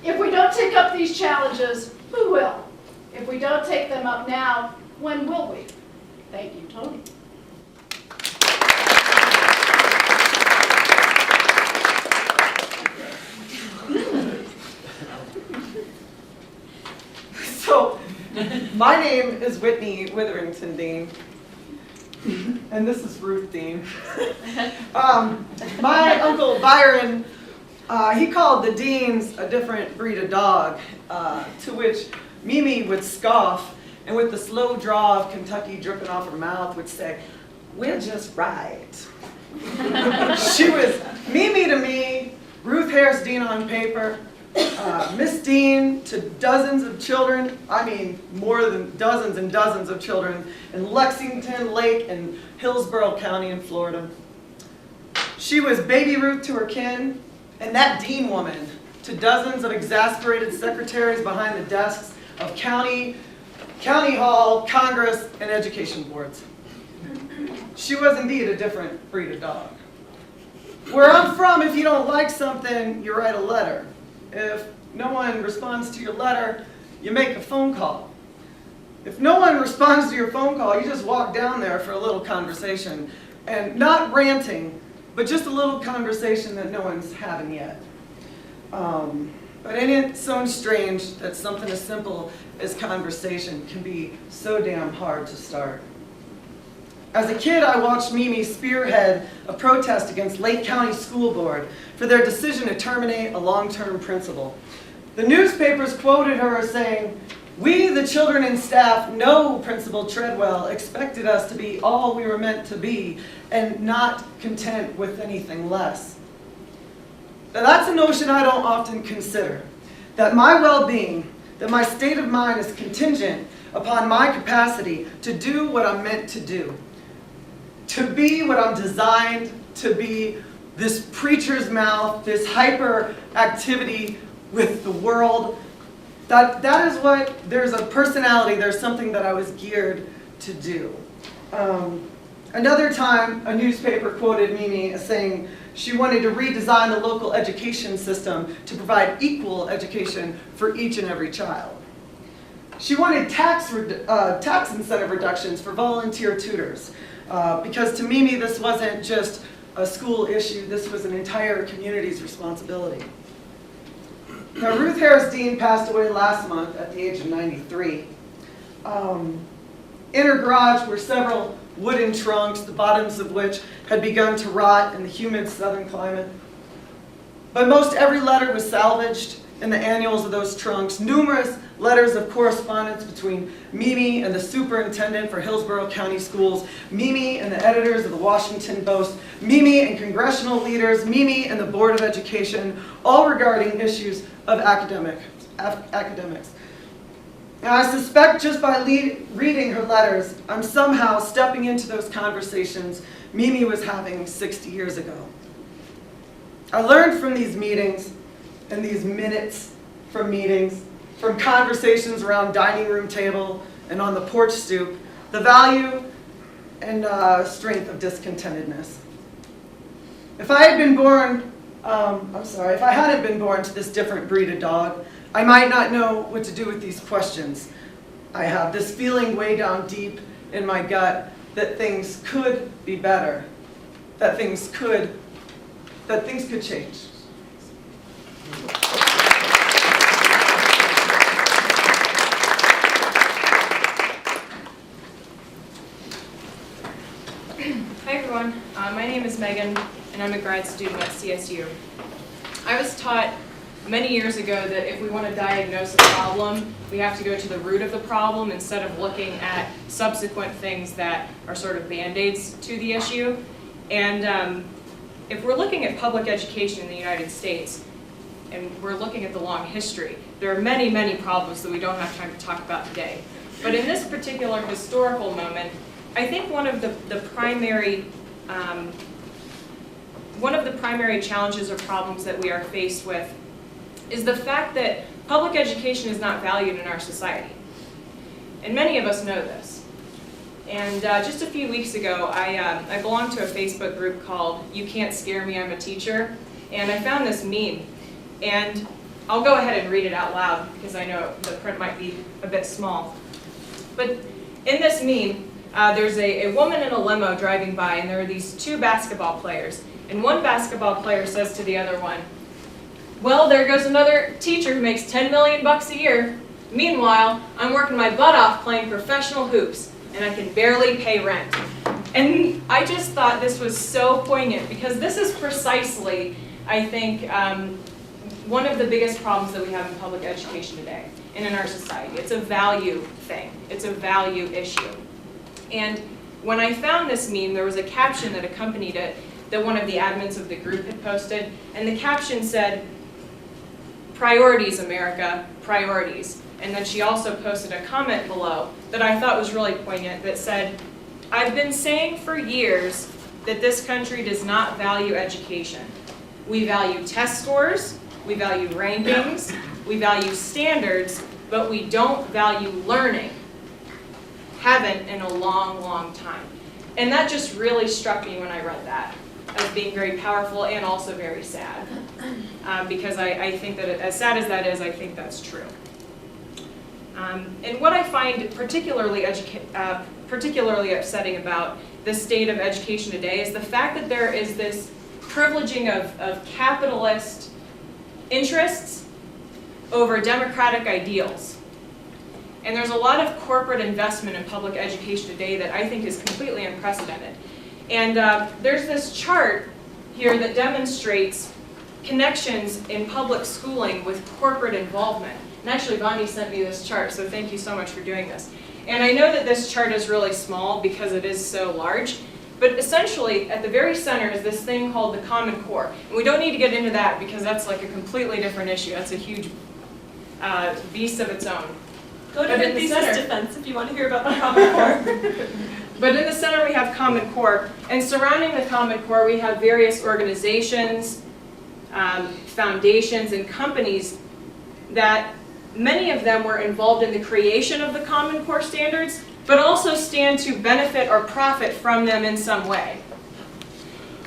if we don't take up these challenges, who will? If we don't take them up now, when will we? Thank you, Tony. So, my name is Whitney Witherington Dean, and this is Ruth Dean. My uncle Byron, he called the Deans a different breed of dog, to which Mimi would scoff, and with the slow draw of Kentucky dripping off her mouth would say, "We're just right." She was Mimi to me, Ruth Harris Dean on paper, Miss Dean to dozens of children, I mean more than dozens and dozens of children in Lexington, Lake, and Hillsborough County in Florida. She was baby Ruth to her kin, and that Dean woman to dozens of exasperated secretaries behind the desks of county hall, Congress, and education boards. She was indeed a different breed of dog. Where I'm from, if you don't like something, you write a letter. If no one responds to your letter, you make a phone call. If no one responds to your phone call, you just walk down there for a little conversation. And not ranting, but just a little conversation that no one's having yet. But ain't it so strange that something as simple as conversation can be so damn hard to start? As a kid, I watched Mimi spearhead a protest against Lake County School Board for their decision to terminate a long-term principal. The newspapers quoted her as saying, "We, the children and staff, know Principal Treadwell expected us to be all we were meant to be and not content with anything less." Now, that's a notion I don't often consider, that my well-being, that my state of mind is contingent upon my capacity to do what I'm meant to do, to be what I'm designed to be, this preacher's mouth, this hyperactivity with the world. That is what, there's a personality, there's something that I was geared to do. Another time, a newspaper quoted Mimi as saying she wanted to redesign the local education system to provide equal education for each and every child. She wanted tax incentive reductions for volunteer tutors, because to Mimi this wasn't just a school issue, this was an entire community's responsibility. Now, Ruth Harris Dean passed away last month at the age of 93. In her garage were several wooden trunks, the bottoms of which had begun to rot in the humid southern climate. But most every letter was salvaged in the annuals of those trunks. Numerous letters of correspondence between Mimi and the superintendent for Hillsborough County Schools, Mimi and the editors of the Washington Post, Mimi and congressional leaders, Mimi and the Board of Education, all regarding issues of academics. And I suspect just by reading her letters, I'm somehow stepping into those conversations Mimi was having 60 years ago. I learned from these meetings and these minutes from meetings, from conversations around dining room table and on the porch stoop, the value and strength of discontentedness. If I had been born, if I hadn't been born to this different breed of dog, I might not know what to do with these questions. I have this feeling way down deep in my gut that things could be better, that things could change. Hi everyone, my name is Megan and I'm a grad student at CSU. I was taught many years ago that if we want to diagnose a problem, we have to go to the root of the problem instead of looking at subsequent things that are sort of band-aids to the issue. And if we're looking at public education in the United States, and we're looking at the long history, there are many, many problems that we don't have time to talk about today. But in this particular historical moment, I think one of the primary challenges or problems that we are faced with is the fact that public education is not valued in our society. And many of us know this. And just a few weeks ago, I belonged to a Facebook group called You Can't Scare Me, I'm a Teacher. And I found this meme. And I'll go ahead and read it out loud because I know the print might be a bit small. But in this meme, there's a woman in a limo driving by, and there are these two basketball players. And one basketball player says to the other one, "Well, there goes another teacher who makes $10 million a year. Meanwhile, I'm working my butt off playing professional hoops, and I can barely pay rent." And I just thought this was so poignant because this is precisely, I think, one of the biggest problems that we have in public education today and in our society. It's a value thing. It's a value issue. And when I found this meme, there was a caption that accompanied it that one of the admins of the group had posted, and the caption said, "Priorities, America, priorities." And then she also posted a comment below that I thought was really poignant that said, "I've been saying for years that this country does not value education. We value test scores, we value rankings, we value standards, but we don't value learning. Haven't in a long, long time." And that just really struck me when I read that as being very powerful and also very sad. Because I think that as sad as that is, I think that's true. And what I find particularly upsetting about the state of education today is the fact that there is this privileging of capitalist interests over democratic ideals. And there's a lot of corporate investment in public education today that I think is completely unprecedented. And there's this chart here that demonstrates connections in public schooling with corporate involvement. And actually, Bonnie sent me this chart, so thank you so much for doing this. And I know that this chart is really small because it is so large, But essentially, at the very center is this thing called the Common Core. And we don't need to get into that because that's like a completely different issue. That's a huge beast of its own. Go to But the in the thesis center- defense if you want to hear about the Common Core. But in the center we have Common Core, and surrounding the Common Core we have various organizations, foundations, and companies that many of them were involved in the creation of the Common Core standards, but also stand to benefit or profit from them in some way.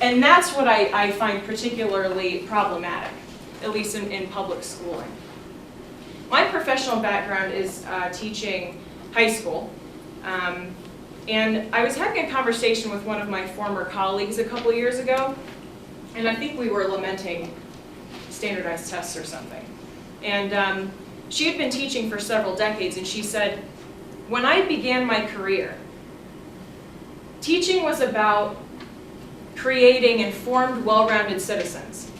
And that's what I find particularly problematic, at least in public schooling. My professional background is teaching high school. And I was having a conversation with one of my former colleagues a couple of years ago, and I think we were lamenting standardized tests or something. And she had been teaching for several decades, and she said, when I began my career, teaching was about creating informed, well-rounded citizens.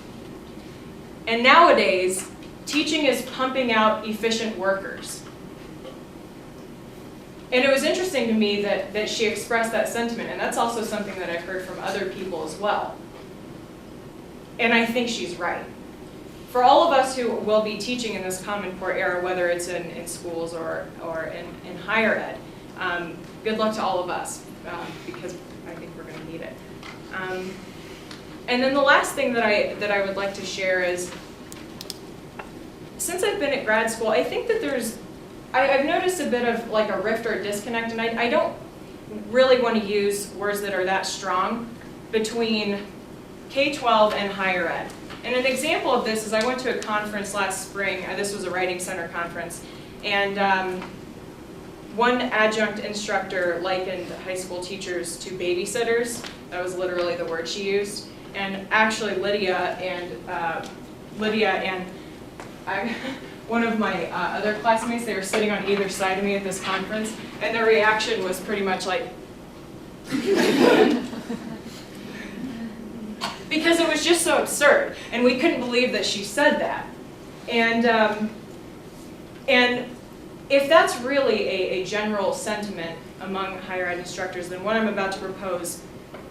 And nowadays, teaching is pumping out efficient workers. And it was interesting to me that she expressed that sentiment, and that's also something that I've heard from other people as well. And I think she's right. For all of us who will be teaching in this Common Core era, whether it's in schools or in higher ed, good luck to all of us, because I think we're going to need it. And then the last thing that I would like to share is, since I've been at grad school, I think that I've noticed a bit of like a rift or a disconnect, and I don't really want to use words that are that strong between K-12 and higher ed. And an example of this is I went to a conference last spring. This was a Writing Center conference, and one adjunct instructor likened high school teachers to babysitters. That was literally the word she used. And actually, Lydia and one of my other classmates, they were sitting on either side of me at this conference, and their reaction was pretty much like, because it was just so absurd, and we couldn't believe that she said that. And if that's really a general sentiment among higher ed instructors, then what I'm about to propose,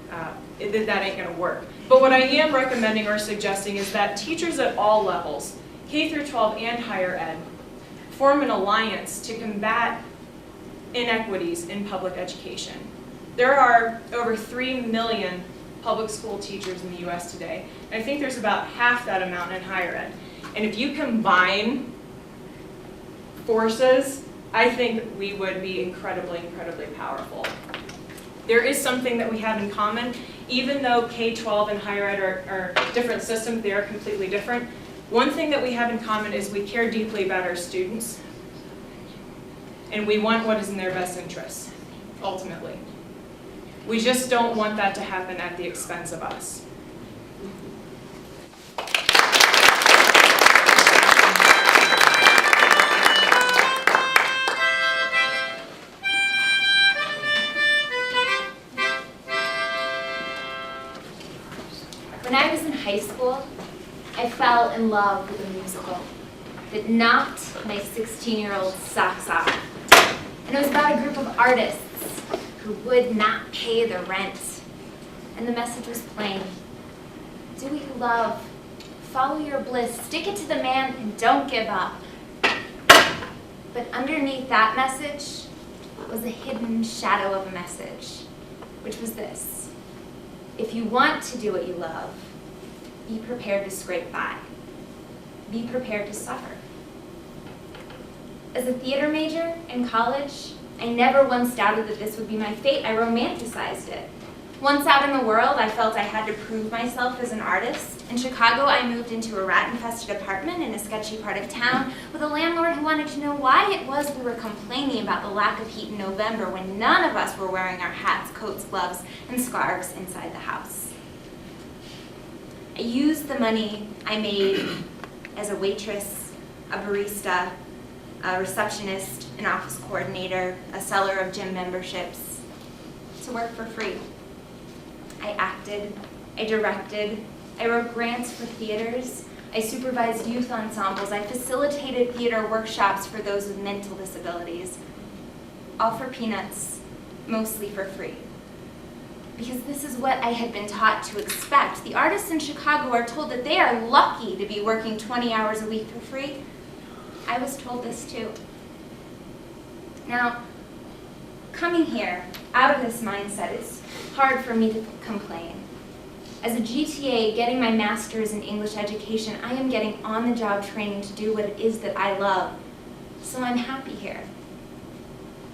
that ain't going to work. But what I am recommending or suggesting is that teachers at all levels, K through 12 and higher ed, form an alliance to combat inequities in public education. There are over 3 million public school teachers in the US today, and I think there's about half that amount in higher ed. And if you combine forces, I think we would be incredibly, incredibly powerful. There is something that we have in common. Even though K-12 and higher ed are different systems, they are completely different. One thing that we have in common is we care deeply about our students, and we want what is in their best interests, ultimately. We just don't want that to happen at the expense of us. When I was in high school, I fell in love with a musical that knocked my 16-year-old socks off. And it was about a group of artists who would not pay their rent. And the message was plain. Do what you love, follow your bliss, stick it to the man, and don't give up. But underneath that message was a hidden shadow of a message, which was this. If you want to do what you love, be prepared to scrape by. Be prepared to suffer. As a theater major in college, I never once doubted that this would be my fate. I romanticized it. Once out in the world, I felt I had to prove myself as an artist. In Chicago, I moved into a rat-infested apartment in a sketchy part of town with a landlord who wanted to know why it was we were complaining about the lack of heat in November when none of us were wearing our hats, coats, gloves, and scarves inside the house. I used the money I made as a waitress, a barista, a receptionist, an office coordinator, a seller of gym memberships, to work for free. I acted, I directed, I wrote grants for theaters, I supervised youth ensembles, I facilitated theater workshops for those with mental disabilities, all for peanuts, mostly for free. because this is what I had been taught to expect. The artists in Chicago are told that they are lucky to be working 20 hours a week for free. I was told this too. Now, coming here out of this mindset, it's hard for me to complain. As a GTA, getting my master's in English education, I am getting on-the-job training to do what it is that I love. So I'm happy here.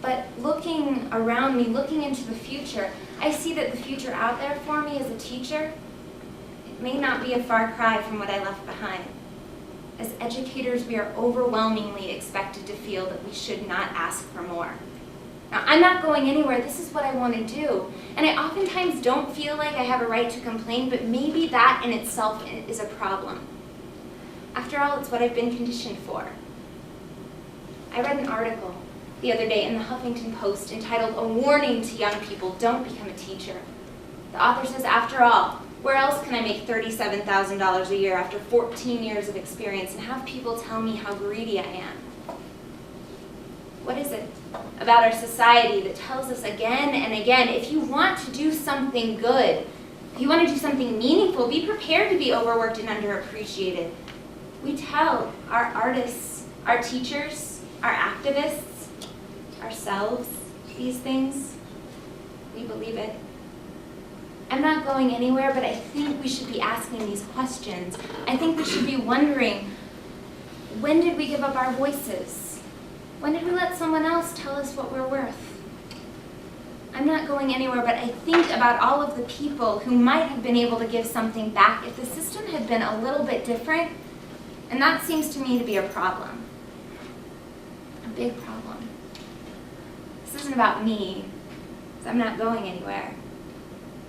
But looking around me, looking into the future, I see that the future out there for me as a teacher, it may not be a far cry from what I left behind. As educators, we are overwhelmingly expected to feel that we should not ask for more. Now, I'm not going anywhere. This is what I want to do. And I oftentimes don't feel like I have a right to complain, but maybe that in itself is a problem. After all, it's what I've been conditioned for. I read an article the other day in the Huffington Post entitled "A Warning to Young People, Don't Become a Teacher." The author says, after all, where else can I make $37,000 a year after 14 years of experience and have people tell me how greedy I am? What is it about our society that tells us again and again, if you want to do something good, if you want to do something meaningful, be prepared to be overworked and underappreciated? We tell our artists, our teachers, our activists, ourselves these things. We believe it. I'm not going anywhere, but I think we should be asking these questions. I think we should be wondering, when did we give up our voices? When did we let someone else tell us what we're worth? I'm not going anywhere, but I think about all of the people who might have been able to give something back if the system had been a little bit different, and that seems to me to be a problem. A big problem. This isn't about me, because I'm not going anywhere.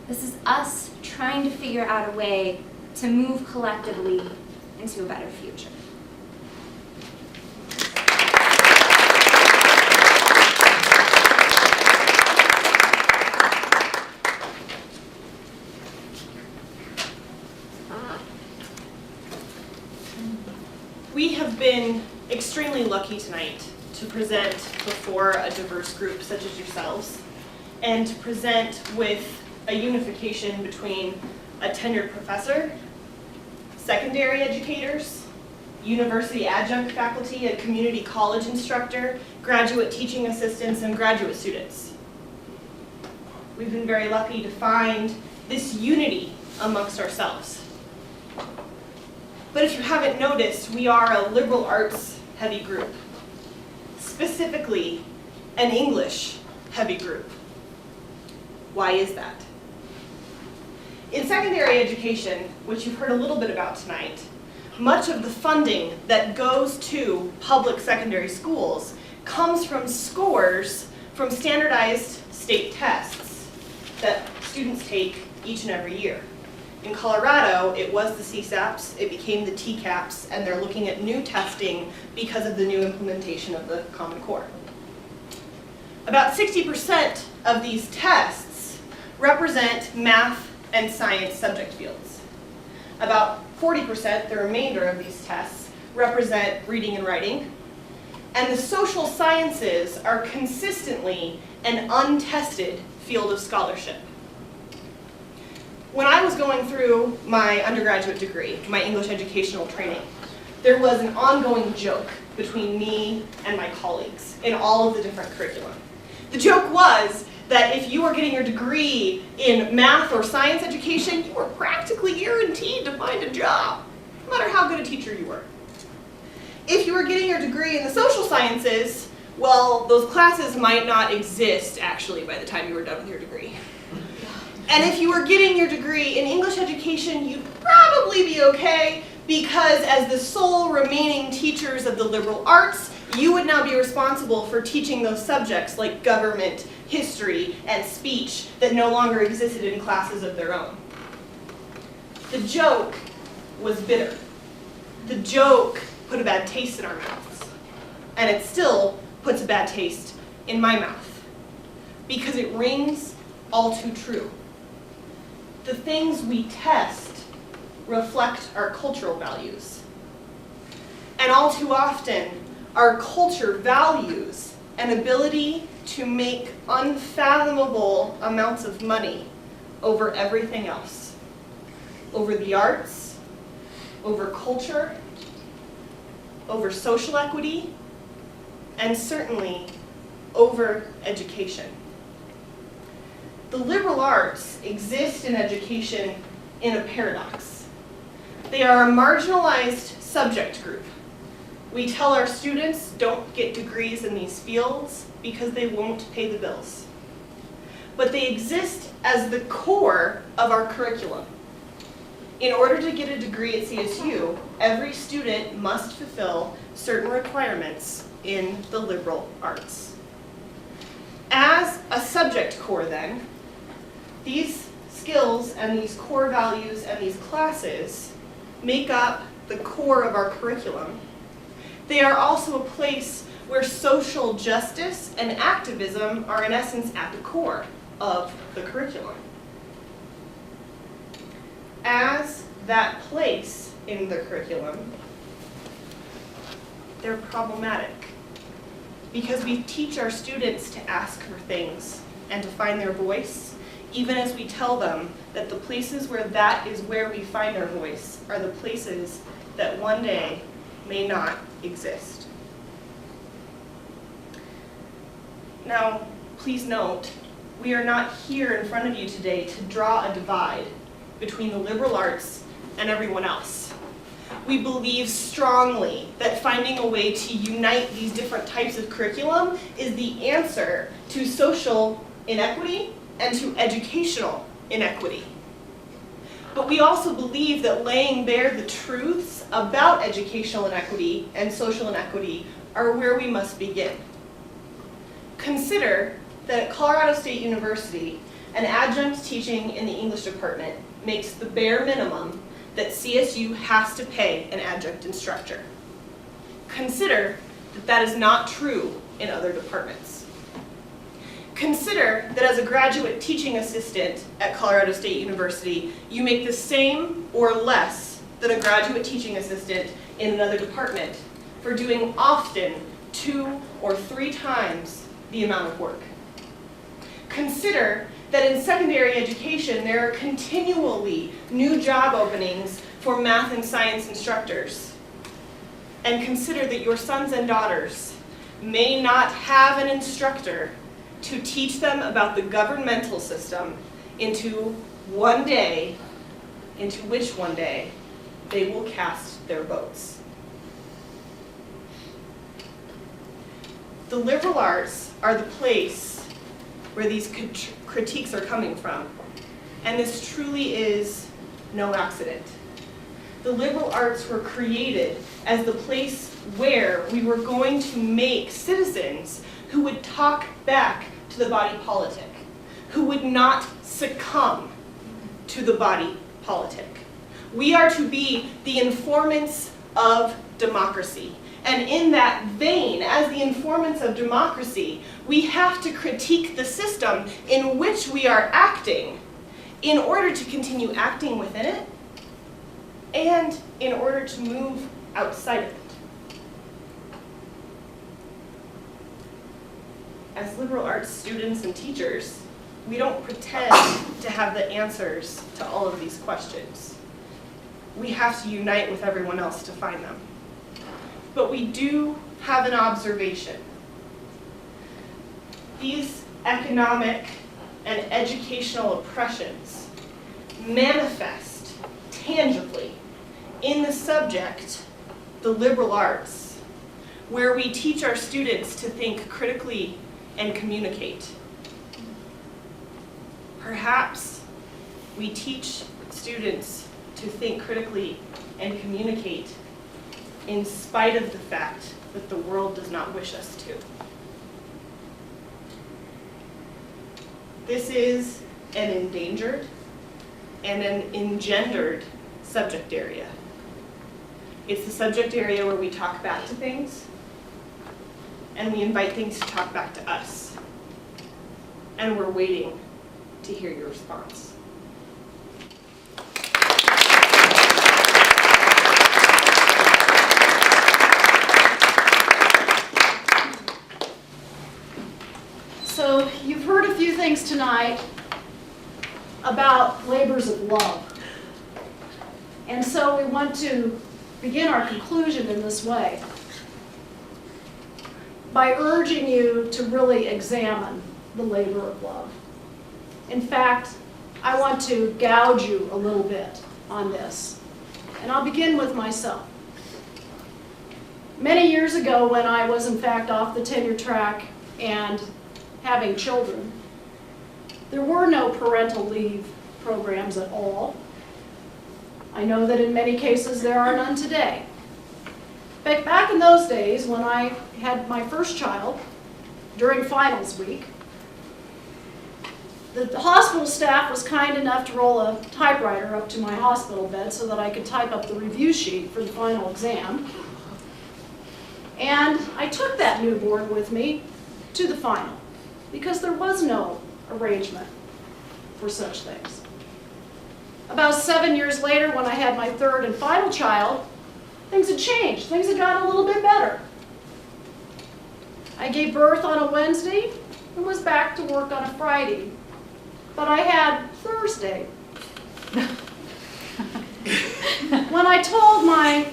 This is us trying to figure out a way to move collectively into a better future. We have been extremely lucky tonight to present before a diverse group such as yourselves, and to present with a unification between a tenured professor, secondary educators, university adjunct faculty, a community college instructor, graduate teaching assistants, and graduate students. We've been very lucky to find this unity amongst ourselves. But if you haven't noticed, we are a liberal arts heavy group, specifically an English heavy group. Why is that? In secondary education, which you've heard a little bit about tonight, much of the funding that goes to public secondary schools comes from scores from standardized state tests that students take each and every year. In Colorado, it was the CSAPs, it became the TCAPs, and they're looking at new testing because of the new implementation of the Common Core. About 60% of these tests represent math and science subject fields. About 40%, the remainder of these tests, represent reading and writing. And the social sciences are consistently an untested field of scholarship. When I was going through my undergraduate degree, my English educational training, there was an ongoing joke between me and my colleagues in all of the different curriculum. The joke was that if you were getting your degree in math or science education, you were practically guaranteed to find a job, no matter how good a teacher you were. If you were getting your degree in the social sciences, well, those classes might not exist actually by the time you were done with your degree. And if you were getting your degree in English education, you'd probably be okay, because as the sole remaining teachers of the liberal arts, you would now be responsible for teaching those subjects like government, history, and speech that no longer existed in classes of their own. The joke was bitter. The joke put a bad taste in our mouths. And it still puts a bad taste in my mouth, because it rings all too true. The things we test reflect our cultural values. And all too often, our culture values an ability to make unfathomable amounts of money over everything else, over the arts, over culture, over social equity, and certainly over education. The liberal arts exist in education in a paradox. They are a marginalized subject group. We tell our students don't get degrees in these fields because they won't pay the bills. But they exist as the core of our curriculum. In order to get a degree at CSU, every student must fulfill certain requirements in the liberal arts. As a subject core then, these skills and these core values and these classes make up the core of our curriculum. They are also a place where social justice and activism are in essence at the core of the curriculum. As that place in the curriculum, they're problematic because we teach our students to ask for things and to find their voice, even as we tell them that the places where that is where we find our voice are the places that one day may not exist. Now, please note, we are not here in front of you today to draw a divide between the liberal arts and everyone else. We believe strongly that finding a way to unite these different types of curriculum is the answer to social inequity and to educational inequity. But we also believe that laying bare the truths about educational inequity and social inequity are where we must begin. Consider that at Colorado State University, an adjunct teaching in the English department makes the bare minimum that CSU has to pay an adjunct instructor. Consider that that is not true in other departments. Consider that as a graduate teaching assistant at Colorado State University, you make the same or less than a graduate teaching assistant in another department for doing often 2 or 3 times the amount of work. Consider that in secondary education, there are continually new job openings for math and science instructors. And consider that your sons and daughters may not have an instructor to teach them about the governmental system into which one day they will cast their votes. The liberal arts are the place where these critiques are coming from, and this truly is no accident. The liberal arts were created as the place where we were going to make citizens who would talk back to the body politic, who would not succumb to the body politic. We are to be the informants of democracy. And in that vein, as the informants of democracy, we have to critique the system in which we are acting in order to continue acting within it and in order to move outside of it. As liberal arts students and teachers, we don't pretend to have the answers to all of these questions. We have to unite with everyone else to find them. But we do have an observation. These economic and educational oppressions manifest tangibly in the subject, the liberal arts, where we teach our students to think critically and communicate. Perhaps we teach students to think critically and communicate in spite of the fact that the world does not wish us to. This is an endangered and an engendered subject area. It's the subject area where we talk back to things, and we invite things to talk back to us. And we're waiting to hear your response. So you've heard a few things tonight. about labors of love. And so we want to begin our conclusion in this way, by urging you to really examine the labor of love. In fact, I want to gouge you a little bit on this. And I'll begin with myself. Many years ago, when I was in fact off the tenure track and having children, there were no parental leave programs at all. I know that in many cases there are none today. But back in those days, when I had my first child, during finals week, the hospital staff was kind enough to roll a typewriter up to my hospital bed so that I could type up the review sheet for the final exam. And I took that newborn with me to the final, because there was no arrangement for such things. About 7 years later, when I had my third and final child, things had changed. Things had gotten a little bit better. I gave birth on a Wednesday and was back to work on a Friday. But I had Thursday. When I told my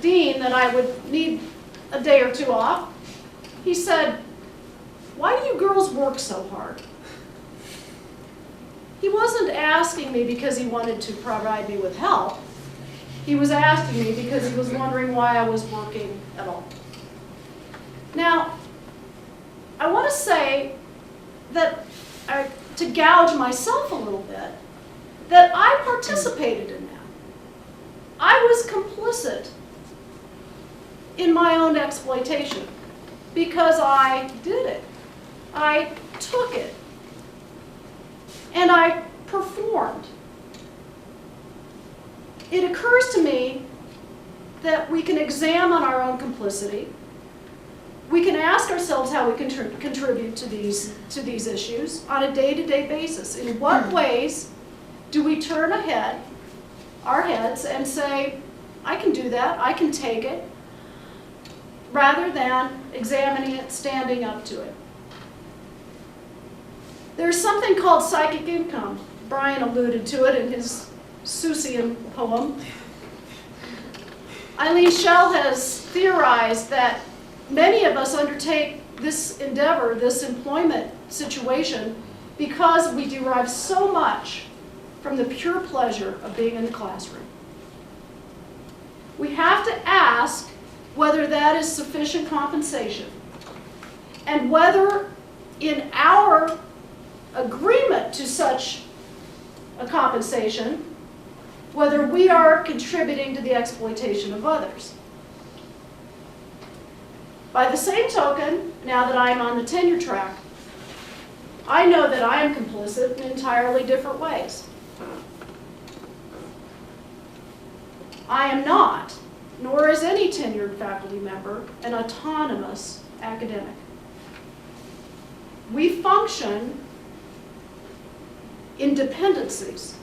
dean that I would need a day or two off, he said, "Why do you girls work so hard?" He wasn't asking me because he wanted to provide me with help. He was asking me because he was wondering why I was working at all. Now, I want to say that, to gouge myself a little bit, that I participated in that. I was complicit in my own exploitation because I did it. I took it. And I performed. It occurs to me that we can examine our own complicity. We can ask ourselves how we can contribute to these issues on a day-to-day basis. In what ways do we turn our heads and say, I can do that, I can take it, rather than examining it, standing up to it. There's something called psychic income. Brian alluded to it in his Seussian poem. Eileen Schell has theorized that many of us undertake this endeavor, this employment situation, because we derive so much from the pure pleasure of being in the classroom. We have to ask whether that is sufficient compensation, and whether in our agreement to such a compensation, whether we are contributing to the exploitation of others. By the same token, now that I'm on the tenure track, I know that I am complicit in entirely different ways. I am not, nor is any tenured faculty member, an autonomous academic. We function in dependencies.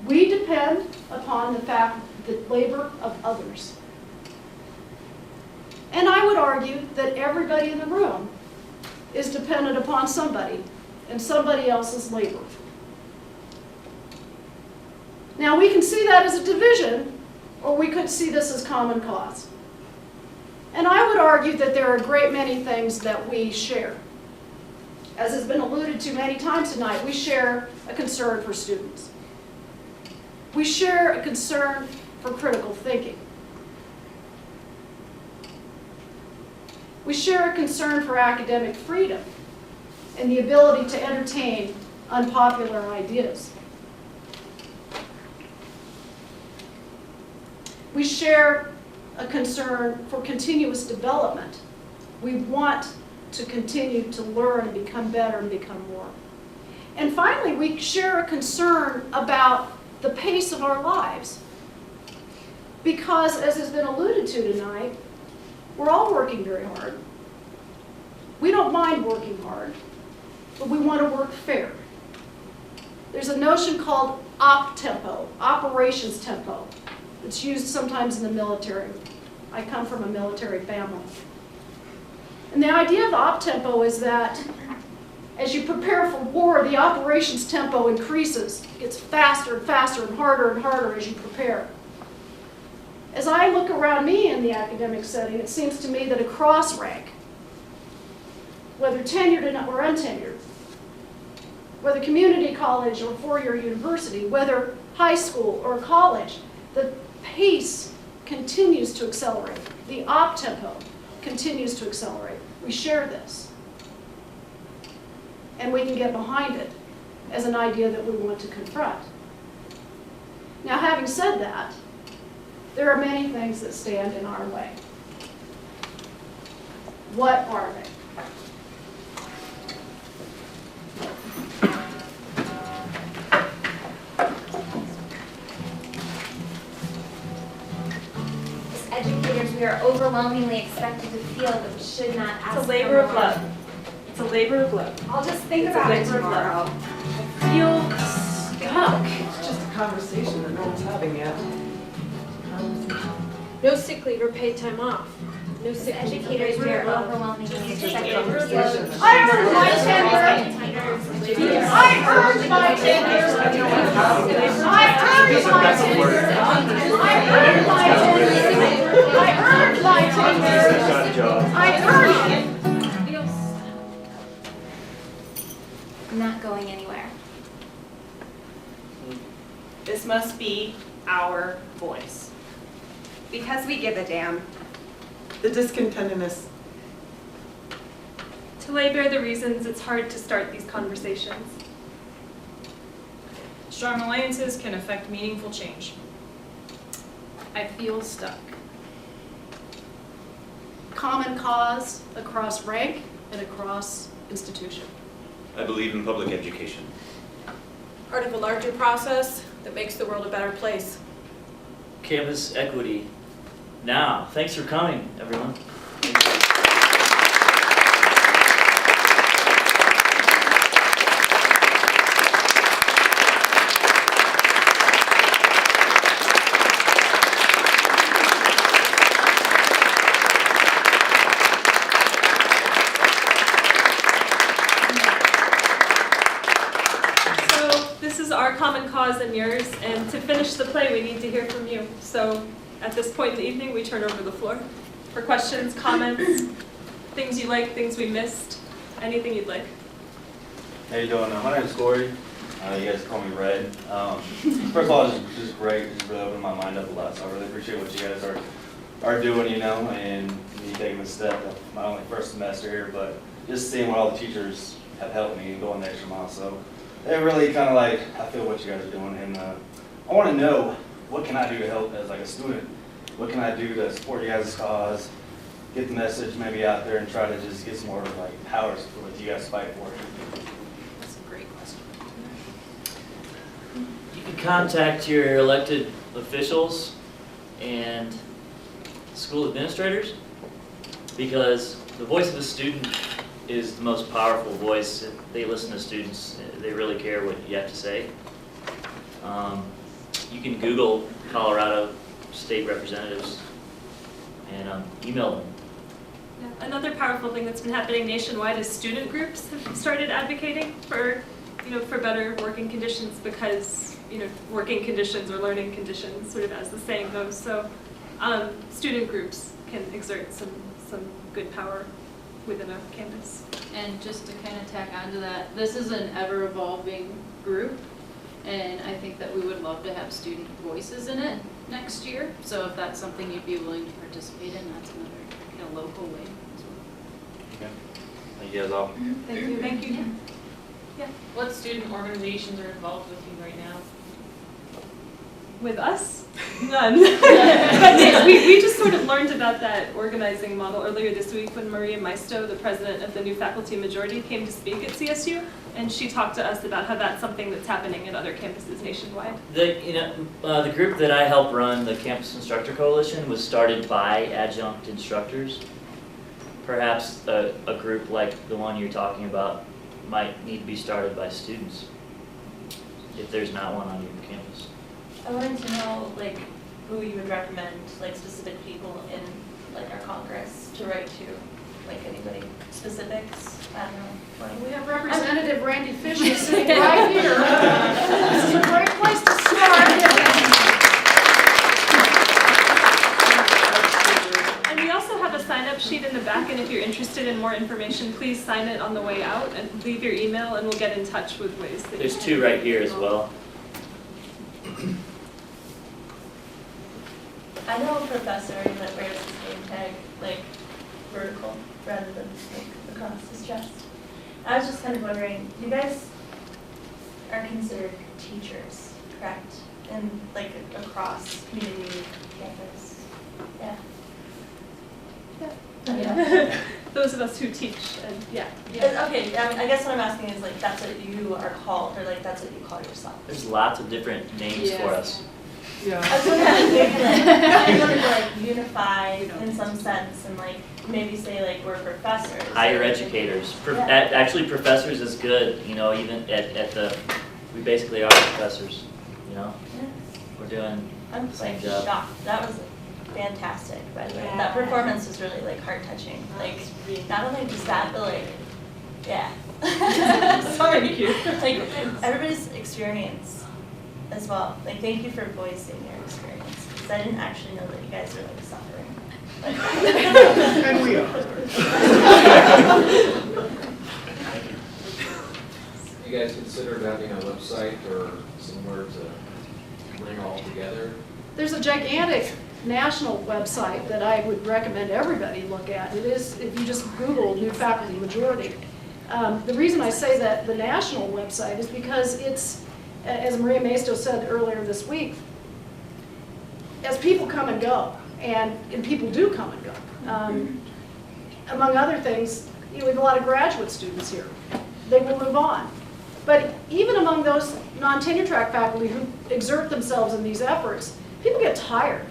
We depend upon the labor of others. And I would argue that everybody in the room is dependent upon somebody and somebody else's labor. Now, we can see that as a division, or we could see this as common cause. And I would argue that there are a great many things that we share. As has been alluded to many times tonight, we share a concern for students. We share a concern for critical thinking. We share a concern for academic freedom and the ability to entertain unpopular ideas. We share a concern for continuous development. We want to continue to learn and become better and become more. And finally, we share a concern about the pace of our lives. Because, as has been alluded to tonight, we're all working very hard. We don't mind working hard, but we want to work fair. There's a notion called op-tempo, operations tempo. It's used sometimes in the military. I come from a military family. And the idea of op-tempo is that As you prepare for war, the operations tempo increases. It gets faster and faster and harder as you prepare. As I look around me in the academic setting, it seems to me that across rank, whether tenured or untenured, whether community college or four-year university, whether high school or college, the pace continues to accelerate. The op tempo continues to accelerate. We share this. And we can get behind it as an idea that we want to confront. Now, having said that, there are many things that stand in our way. What are they? As educators, we are overwhelmingly expected to feel that we should not ask It's a labor of for more. love. It's a labor of love. I'll just think It's a about it labor of love. tomorrow. I feel stuck. It's just a conversation that no one's having yet. No sick leave or paid time off. No As sick leave or educators, paid we are time off. overwhelmingly Just expected a to feel conversation. that we I should earned my not tenure. ask for more. I earned my tenure. I earned my tenure. I earned my tenure. I earned it. Not going anywhere. This must be our voice. Because we give a damn. The discontentedness. To lay bare the reasons it's hard to start these conversations. Strong alliances can affect meaningful change. I feel stuck. Common cause across rank and across institution. I believe in public education. Part of a larger process that makes the world a better place. Campus equity. Now, thanks for coming, everyone. So this is our common cause and yours, and to finish the play, we need to hear from you. So at this point in the evening, we turn over the floor for questions, comments, things you like, things we missed, anything you'd like. How you doing? My name is Corey. You guys call me Red. First of all, it's just great. It's really opened my mind up a lot. So I really appreciate what you guys are doing, you know, and me taking a step of not only first semester here, but just seeing what all the teachers have helped me and going the extra mile. So it really kind of like, I feel what you guys are doing, and I want to know, what can I do to help as like a student? What can I do to support you guys' cause, get the message maybe out there, and try to just get some more like powers for what you guys fight for? That's a great question. You can contact your elected officials and school administrators, because the voice of a student is the most powerful voice. They listen to students. They really care what you have to say. You can Google Colorado state representatives and email them. Yeah. Another powerful thing that's been happening nationwide is student groups have started advocating for, for better working conditions, because, working conditions or learning conditions, sort of as the saying goes. So student groups can exert some good power within a campus. And just to kind of tack onto that, this is an ever-evolving group, and I think that we would love to have student voices in it next year. So if that's something you'd be willing to participate in, that's another kind of local way as well. Okay. Thank you guys all. Thank you. Thank you. What student organizations are involved with you right now? With us? None. But we just sort of learned about that organizing model earlier this week when Maria Maisto, the president of the new faculty majority, came to speak at CSU, and she talked to us about how that's something that's happening at other campuses nationwide. The group that I help run, the Campus Instructor Coalition, was started by adjunct instructors. Perhaps a group like the one you're talking about might need to be started by students, if there's not one on your campus. I wanted to know, who you would recommend, specific people in, our Congress to write to. like anybody specifics? I don't know. Like, We have Representative Randy Fisher sitting right here. This is a great place to start. And we also have a sign-up sheet in the back, and if you're interested in more information, please sign it on the way out and leave your email, and we'll get in touch with ways that There's you two can right here as involve. well. I know a professor that wears his name tag like vertical rather than like across his chest. I was just kind of wondering, you guys are considered teachers, correct? And like across community campus. Yeah. Yeah. Those of us who teach, and yeah. Okay, I mean, I guess what I'm asking is like that's what you are called, or like that's what you call yourself. There's lots of different names for us. I was wondering if maybe like I wanted to like unify in some sense and like maybe say like we're professors. Higher educators. Actually, professors is good, you know, even at the, we basically are professors, you know? Yeah. We're doing I'm the same like job. shocked. That was fantastic, by the way. That performance was really like heart touching. Like not only just that, but like yeah. Sorry. Thank you. Like everybody's experience as well. Like thank you for voicing your experience. Because I didn't actually know that you guys were like suffering. And we are. You guys considered having a website or somewhere to bring all together? There's a gigantic national website that I would recommend everybody look at. It is, if you just Google new faculty majority. The reason I say that the national website is because it's, as Maria Maesto said earlier this week, as people come and go, and people do come and go. Among other things, you know, we have a lot of graduate students here. They will move on. But even among those non-tenure track faculty who exert themselves in these efforts, people get tired.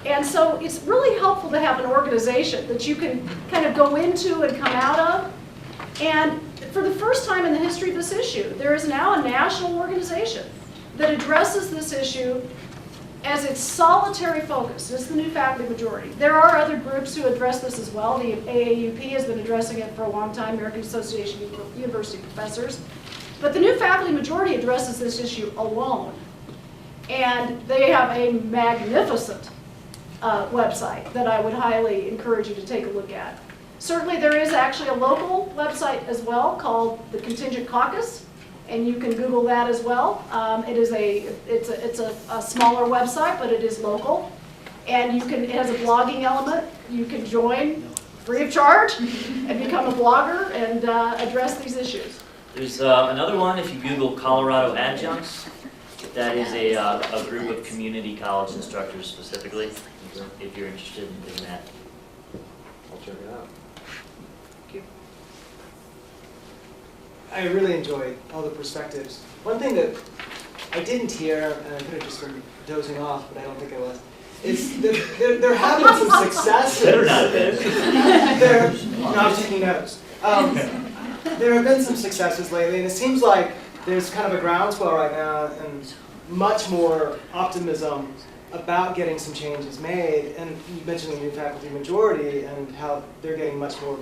And so it's really helpful to have an organization that you can kind of go into and come out of. And for the first time in the history of this issue, there is now a national organization that addresses this issue as its solitary focus. It's the new faculty majority. There are other groups who address this as well. The AAUP has been addressing it for a long time, American Association of University Professors. But the new faculty majority addresses this issue alone. And they have a magnificent website that I would highly encourage you to take a look at. Certainly there is actually a local website as well called the Contingent Caucus, and you can Google that as well. It's a smaller website, but it is local. And you can, it has a blogging element. You can join free of charge and become a blogger and address these issues. There's another one, if you Google Colorado adjuncts, that is a group of community college instructors specifically, if you're interested in that. I'll check it out. I really enjoyed all the perspectives. One thing that I didn't hear, and I could have just been dozing off, but I don't think I was, is that there have been some successes. Better not have been. No, I was taking notes. There have been some successes lately, and it seems like there's kind of a groundswell right now and much more optimism about getting some changes made. And you mentioned the new faculty majority and how they're getting much more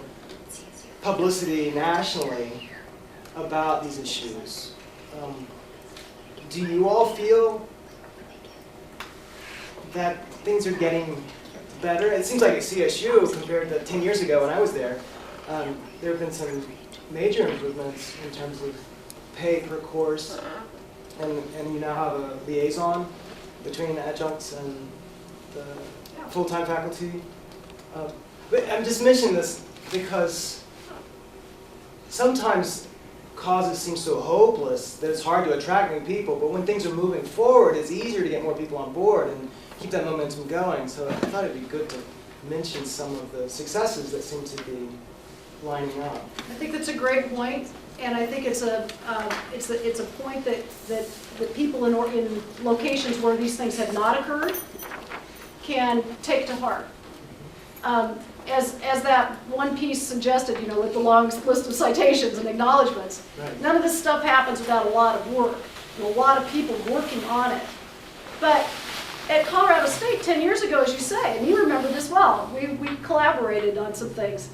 publicity nationally about these issues. Do you all feel that things are getting better? It seems like at CSU, compared to 10 years ago when I was there, there have been some major improvements in terms of pay per course, and you now have a liaison between adjuncts and the full-time faculty. But I'm just mentioning this because sometimes causes seem so hopeless that it's hard to attract new people, but when things are moving forward, it's easier to get more people on board and keep that momentum going. So I thought it'd be good to mention some of the successes that seem to be lining up. I think that's a great point, and I think it's a point that people in locations where these things have not occurred can take to heart. As that one piece suggested, you know, with the long list of citations and acknowledgments, Right. None of this stuff happens without a lot of work and a lot of people working on it. But at Colorado State 10 years ago, as you say, and you remember this well, we collaborated on some things.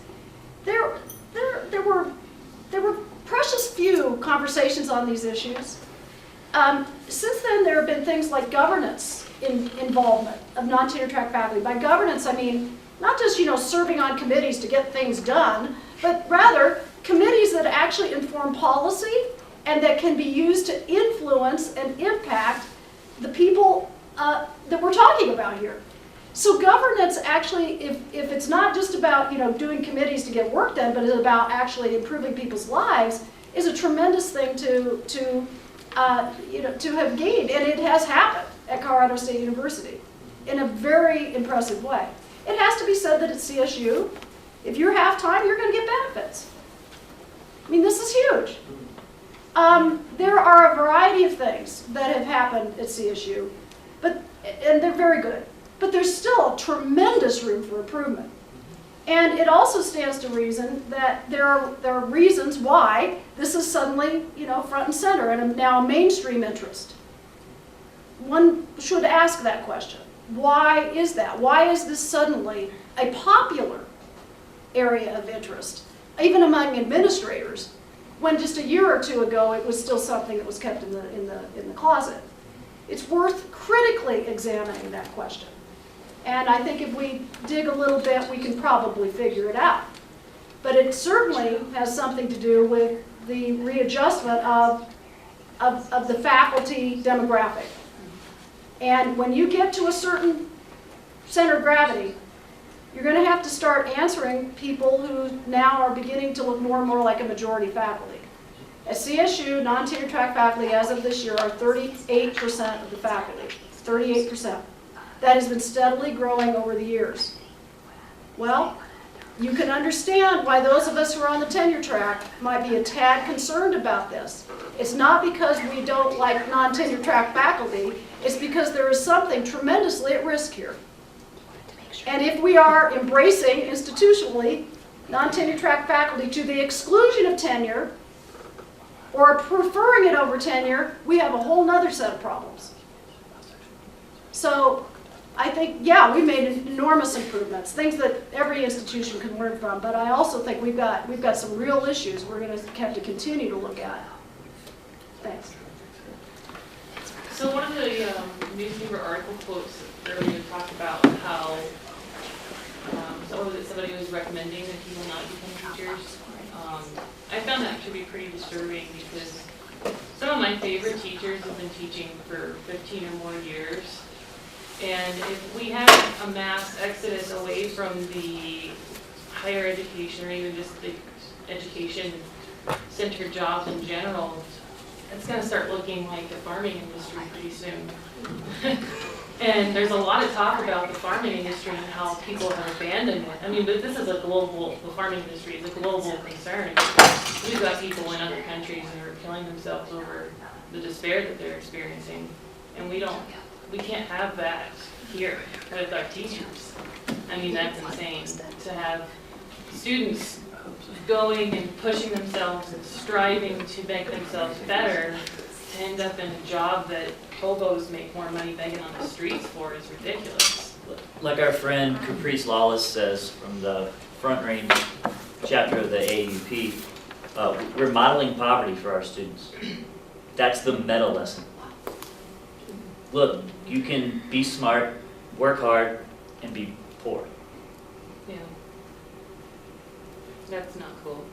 conversations on these issues. Since then, there have been things like governance involvement of non-tenure track faculty. By governance, I mean not just serving on committees to get things done, but rather committees that actually inform policy and that can be used to influence and impact the people that we're talking about here. So governance actually, if it's not just about doing committees to get work done, but it's about actually improving people's lives, is a tremendous thing to have gained, and it has happened at Colorado State University in a very impressive way. It has to be said that at CSU, if you're half-time, you're going to get benefits. I mean, this is huge. There are a variety of things that have happened at CSU, and they're very good. But there's still tremendous room for improvement. And it also stands to reason that there are reasons why this is suddenly, front and center and now a mainstream interest. One should ask that question. Why is that? Why is this suddenly a popular area of interest, even among administrators, when just a year or two ago it was still something that was kept in the closet? It's worth critically examining that question. And I think if we dig a little bit, we can probably figure it out. But it certainly has something to do with the readjustment of the faculty demographic. And when you get to a certain center of gravity, you're going to have to start answering people who now are beginning to look more and more like a majority faculty. At CSU, non-tenure track faculty as of this year are 38% of the faculty. 38%. That has been steadily growing over the years. Well, you can understand why those of us who are on the tenure track might be a tad concerned about this. It's not because we don't like non-tenure track faculty, it's because there is something tremendously at risk here. And if we are embracing institutionally non-tenure track faculty to the exclusion of tenure, or preferring it over tenure, we have a whole nother set of problems. So I think, yeah, we made enormous improvements, things that every institution can learn from, but I also think we've got some real issues we're going to have to continue to look at. Thanks. So one of the newspaper article quotes earlier talked about how somebody was recommending that people not become teachers. I found that to be pretty disturbing because some of my favorite teachers have been teaching for 15 or more years. And if we have a mass exodus away from the higher education or even just the education-centered jobs in general, it's going to start looking like the farming industry pretty soon. And there's a lot of talk about the farming industry and how people have abandoned it. I mean, but this is the farming industry is a global concern. We've got people in other countries who are killing themselves over the despair that they're experiencing. And we can't have that here with our teachers. I mean, that's insane to have students going and pushing themselves and striving to make themselves better to end up in a job that hobos make more money begging on the streets for is ridiculous. Like our friend Caprice Lawless says from the Front Range chapter of the AUP, we're modeling poverty for our students. That's the meta lesson. Look, you can be smart, work hard, and be poor. Yeah. That's not cool.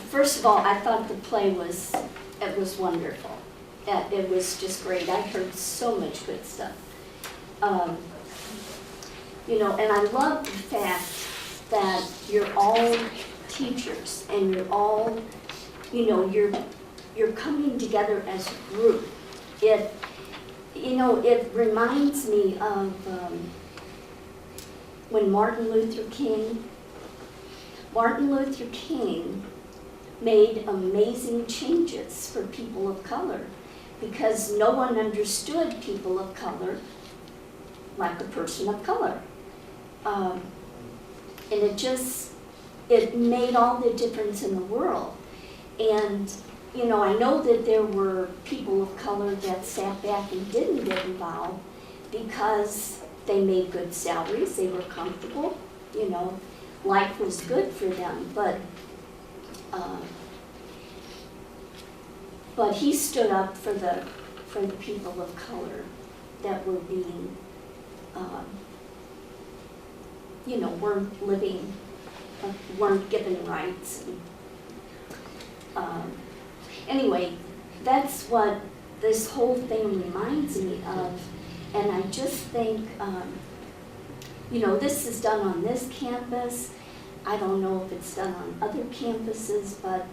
First of all, I thought the play was wonderful. It was just great. I heard so much good stuff. And I love the fact that you're all teachers and you're all, you're coming together as a group. It reminds me of when Martin Luther King made amazing changes for people of color because no one understood people of color like a person of color. And it made all the difference in the world. And, I know that there were people of color that sat back and didn't get involved because they made good salaries, they were comfortable, life was good for them, but he stood up for the people of color that were being, weren't given rights. Anyway, that's what this whole thing reminds me of, and I just think, this is done on this campus. I don't know if it's done on other campuses, but,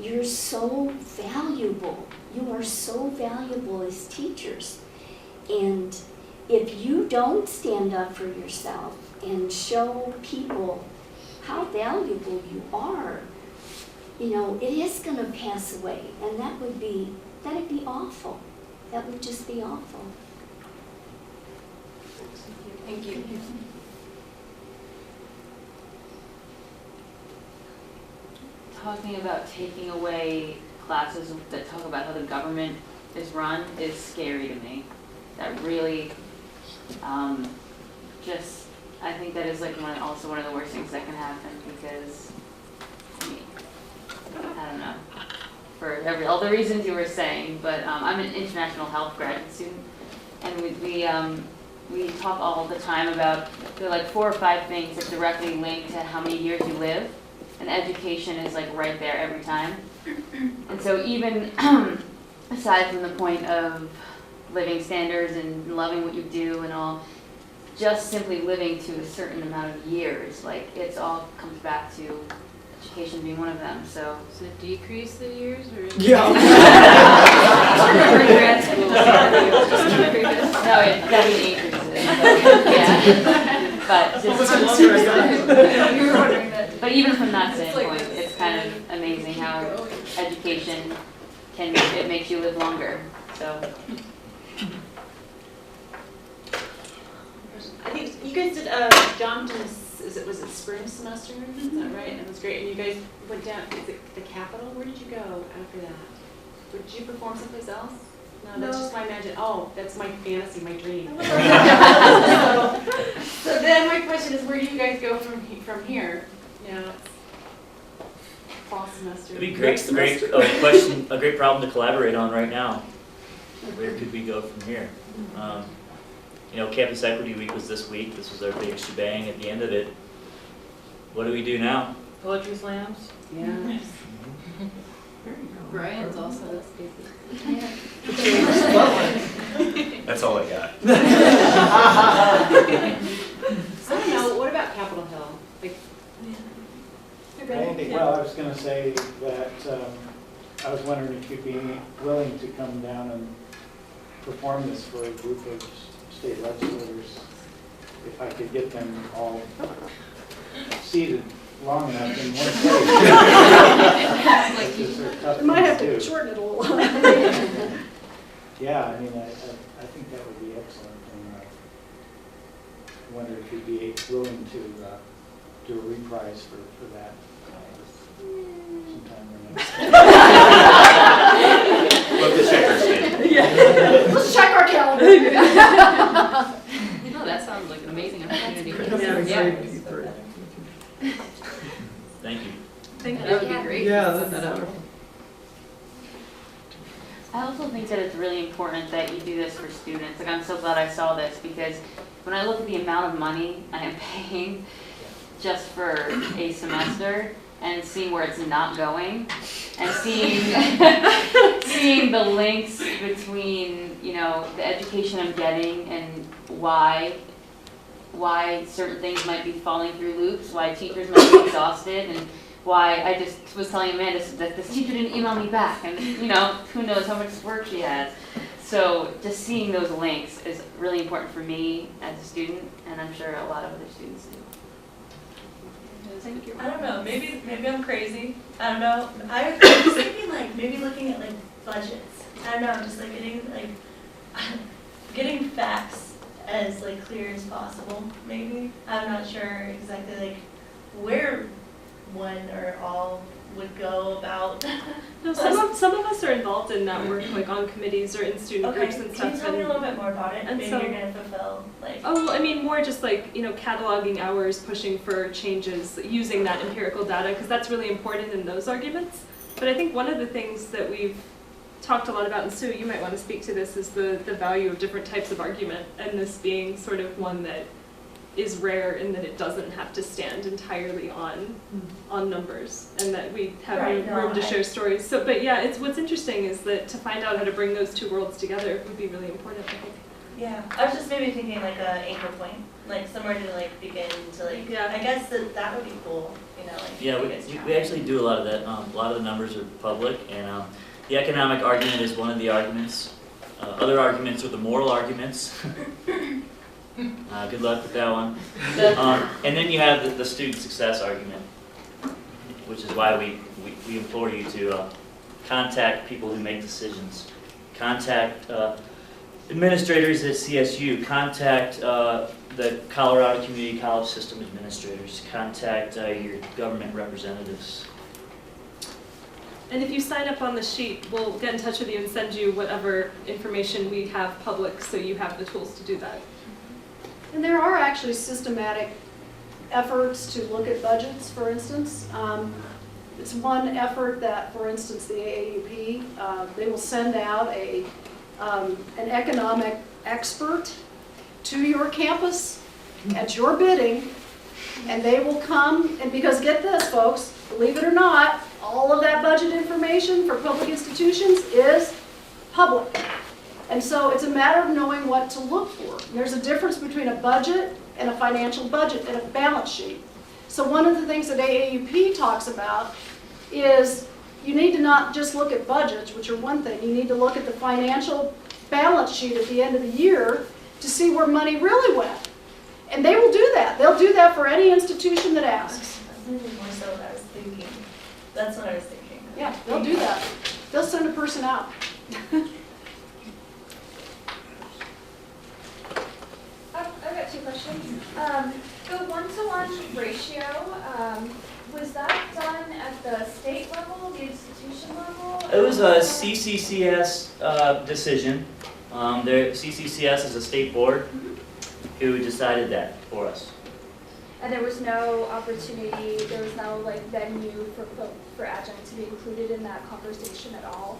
you're so valuable. You are so valuable as teachers. And if you don't stand up for yourself and show people how valuable you are, it is going to pass away, and that'd be awful. That would just be awful. Thank you. Talking about taking away classes that talk about how the government is run is scary to me. That really, I think that is like also one of the worst things that can happen, because, I don't know, for all the reasons you were saying, but I'm an international health graduate student, and we talk all the time about, there are like 4 or 5 things that directly link to how many years you live, and education is like right there every time. And so even aside from the point of living standards and loving what you do and all, just simply living to a certain amount of years, like it all comes back to education being one of them. So Does it decrease the years or? Yeah. grad school. No, it definitely increases. Yeah. But even from that standpoint, it's kind of amazing how education it makes you live longer. So. I think you guys did adjunct in was it spring semester? Is that right? And it was great. And you guys went down. Is it the Capitol? Where did you go after that? Did you perform someplace else? No, that's just my imagine. Oh, that's my fantasy, my dream. So then my question is, where do you guys go from here? Fall semester. It'd be great question, a great problem to collaborate on right now. Where could we go from here? Campus Equity Week was this week. This was our big shebang at the end of it. What do we do now? Poetry slams? Yeah. Brian's also a speaker. That's all I got. I don't know. What about Capitol Hill? Well, I was going to say that I was wondering if you'd be willing to come down and perform this for a group of state legislators, if I could get them all seated long enough in one place. You might have to shorten it a little. Yeah, I think that would be excellent. And I wonder if you'd be willing to do a reprise for that sometime or next. Love to check our schedule. Let's check our calendar. That sounds like an amazing opportunity. Thank you. That would be great. Yeah, that's I also think that it's really important that you do this for students. Like, I'm so glad I saw this, because when I look at the amount of money I am paying just for a semester and seeing where it's not going, and seeing the links between, the education I'm getting and why certain things might be falling through loops, why teachers might be exhausted, and why I just was telling Amanda that this teacher didn't email me back, and who knows how much work she has. So just seeing those links is really important for me as a student, and I'm sure a lot of other students do. Thank you. I don't know, maybe I'm crazy. I don't know. I was just thinking maybe looking at budgets. I don't know, just getting facts as clear as possible, maybe. I'm not sure exactly where one or all would go about. No, some of us are involved in that work, on committees or in student groups and stuff. Can you tell me a little bit more about it? And Maybe so, you're going to fulfill, Oh, well, I mean, more just like, cataloging hours, pushing for changes, using that empirical data, because that's really important in those arguments. But I think one of the things that we've talked a lot about, and Sue, you might want to speak to this, is the value of different types of argument, and this being sort of one that is rare in that it doesn't have to stand entirely on numbers, and that we have room to share stories. So, but yeah, what's interesting is that to find out how to bring those two worlds together would be really important, I think. Yeah, I was just maybe thinking like a anchor point, like somewhere to like begin to like. Yeah. I guess that would be cool, like. Yeah, we actually do a lot of that. A lot of the numbers are public, and the economic argument is one of the arguments. Other arguments are the moral arguments. Good luck with that one. And then you have the student success argument, which is why we implore you to contact people who make decisions, contact administrators at CSU, contact the Colorado Community College System administrators, contact your government representatives. And if you sign up on the sheet, we'll get in touch with you and send you whatever information we have public so you have the tools to do that. And there are actually systematic efforts to look at budgets, for instance. It's one effort that, for instance, the AAUP, they will send out an economic expert to your campus at your bidding, and they will come, and because get this, folks, believe it or not, all of that budget information for public institutions is public. And so it's a matter of knowing what to look for. And there's a difference between a budget and a financial budget and a balance sheet. So one of the things that AAUP talks about is you need to not just look at budgets, which are one thing. You need to look at the financial balance sheet at the end of the year to see where money really went. And they will do that. They'll do that for any institution that asks. That's maybe more so what I was thinking. That's what I was thinking. Yeah, they'll do that. They'll send a person out. I've got two questions. The one-to-one ratio, was that done at the state level, the institution level? It was a CCCS decision. CCCS is a state board who decided that for us. And there was no opportunity, there was no like venue for adjunct to be included in that conversation at all?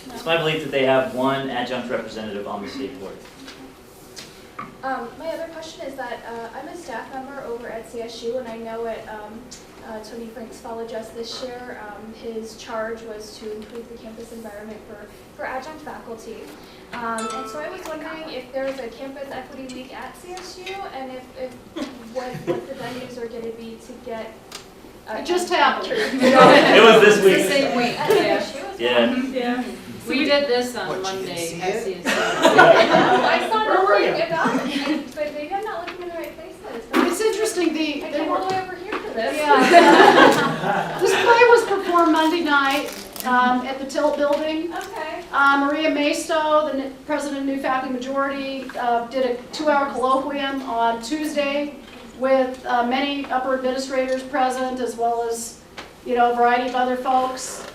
It's my belief that they have one adjunct representative on the state board. My other question is that I'm a staff member over at CSU, and I know at Tony Frank's fall address this year, his charge was to improve the campus environment for adjunct faculty. And so I was wondering if there's a campus equity week at CSU, and if what the venues are going to be to get. It just happened. It was this week. It's the same week. At CSU as well. Yeah. We did this on Monday at CSU. I saw nothing about it, but maybe I'm not looking in the right places. It's interesting. I came all the way over here for this. Yeah. This play was performed Monday night at the Tilt Building. Okay. Maria Maisto, the president of New Faculty Majority, did a 2-hour colloquium on Tuesday with many upper administrators present, as well as a variety of other folks.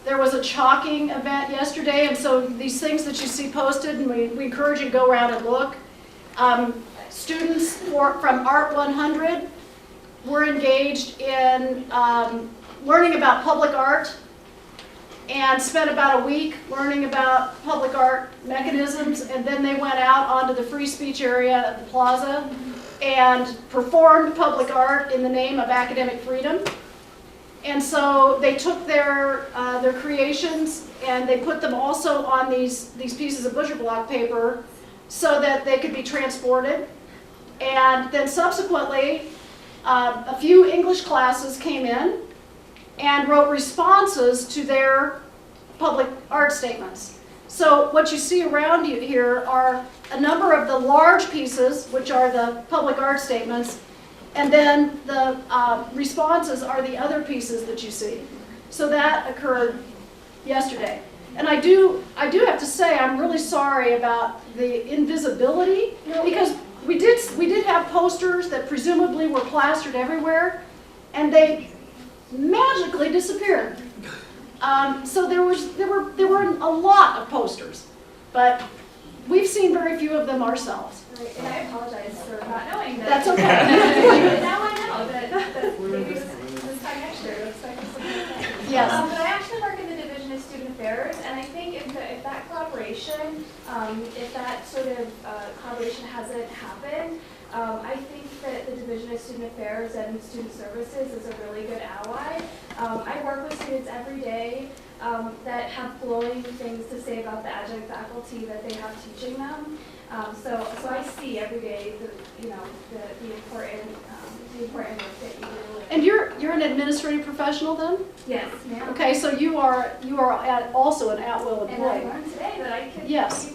There was a chalking event yesterday, and so these things that you see posted, and we encourage you to go around and look. Students from Art 100 were engaged in learning about public art and spent about a week learning about public art mechanisms, and then they went out onto the free speech area at the plaza and performed public art in the name of academic freedom. And so they took their creations and they put them also on these pieces of butcher block paper so that they could be transported. And then subsequently, a few English classes came in and wrote responses to their public art statements. So what you see around you here are a number of the large pieces, which are the public art statements, and then the responses are the other pieces that you see. So that occurred yesterday. And I do have to say I'm really sorry about the invisibility, because we did have posters that presumably were plastered everywhere, and they magically disappeared. So there were a lot of posters, but we've seen very few of them ourselves. Right, and I apologize for not knowing that. That's okay. Now I know that maybe this time next year, it'll expect us to be okay. Yes. But I actually work in the Division of Student Affairs, and I think if that collaboration, if that sort of collaboration hasn't happened, I think that the Division of Student Affairs and Student Services is a really good ally. I work with students every day that have glowing things to say about the adjunct faculty that they have teaching them. So I see every day the important work that you do. And you're an administrative professional then? Yes, ma'am. Okay, so you are also an at-will And I employee. learned today that I could. Yes.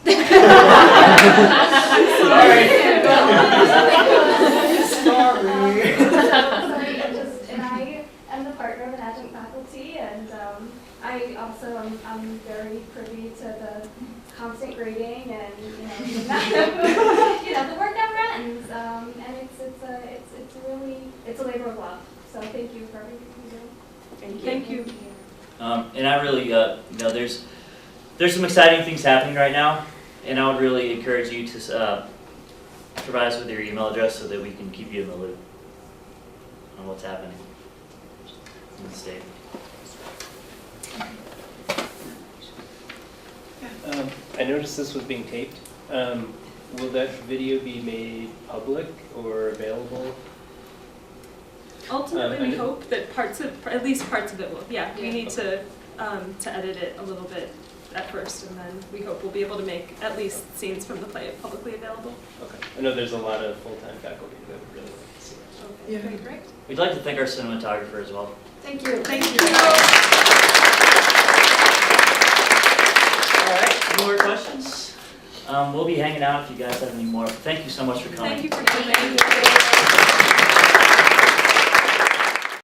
And I am the partner of an adjunct faculty, and I also I'm very privy to the constant grading, and the work never ends, and it's a labor of love. So thank you for everything you do. Thank you. And I really, there's some exciting things happening right now, and I would really encourage you to provide us with your email address so that we can keep you in the loop on what's happening in the state. I noticed this was being taped. Will that video be made public or available? Ultimately, we hope that at least parts of it will. Yeah, we need to edit it a little bit at first, and then we hope we'll be able to make at least scenes from the play publicly available. Okay. I know there's a lot of full-time faculty that would really like to see it. Okay, great. We'd like to thank our cinematographer as well. Thank you. Thank you. All right, any more questions? We'll be hanging out if you guys have any more. Thank you so much for coming. Thank you for coming.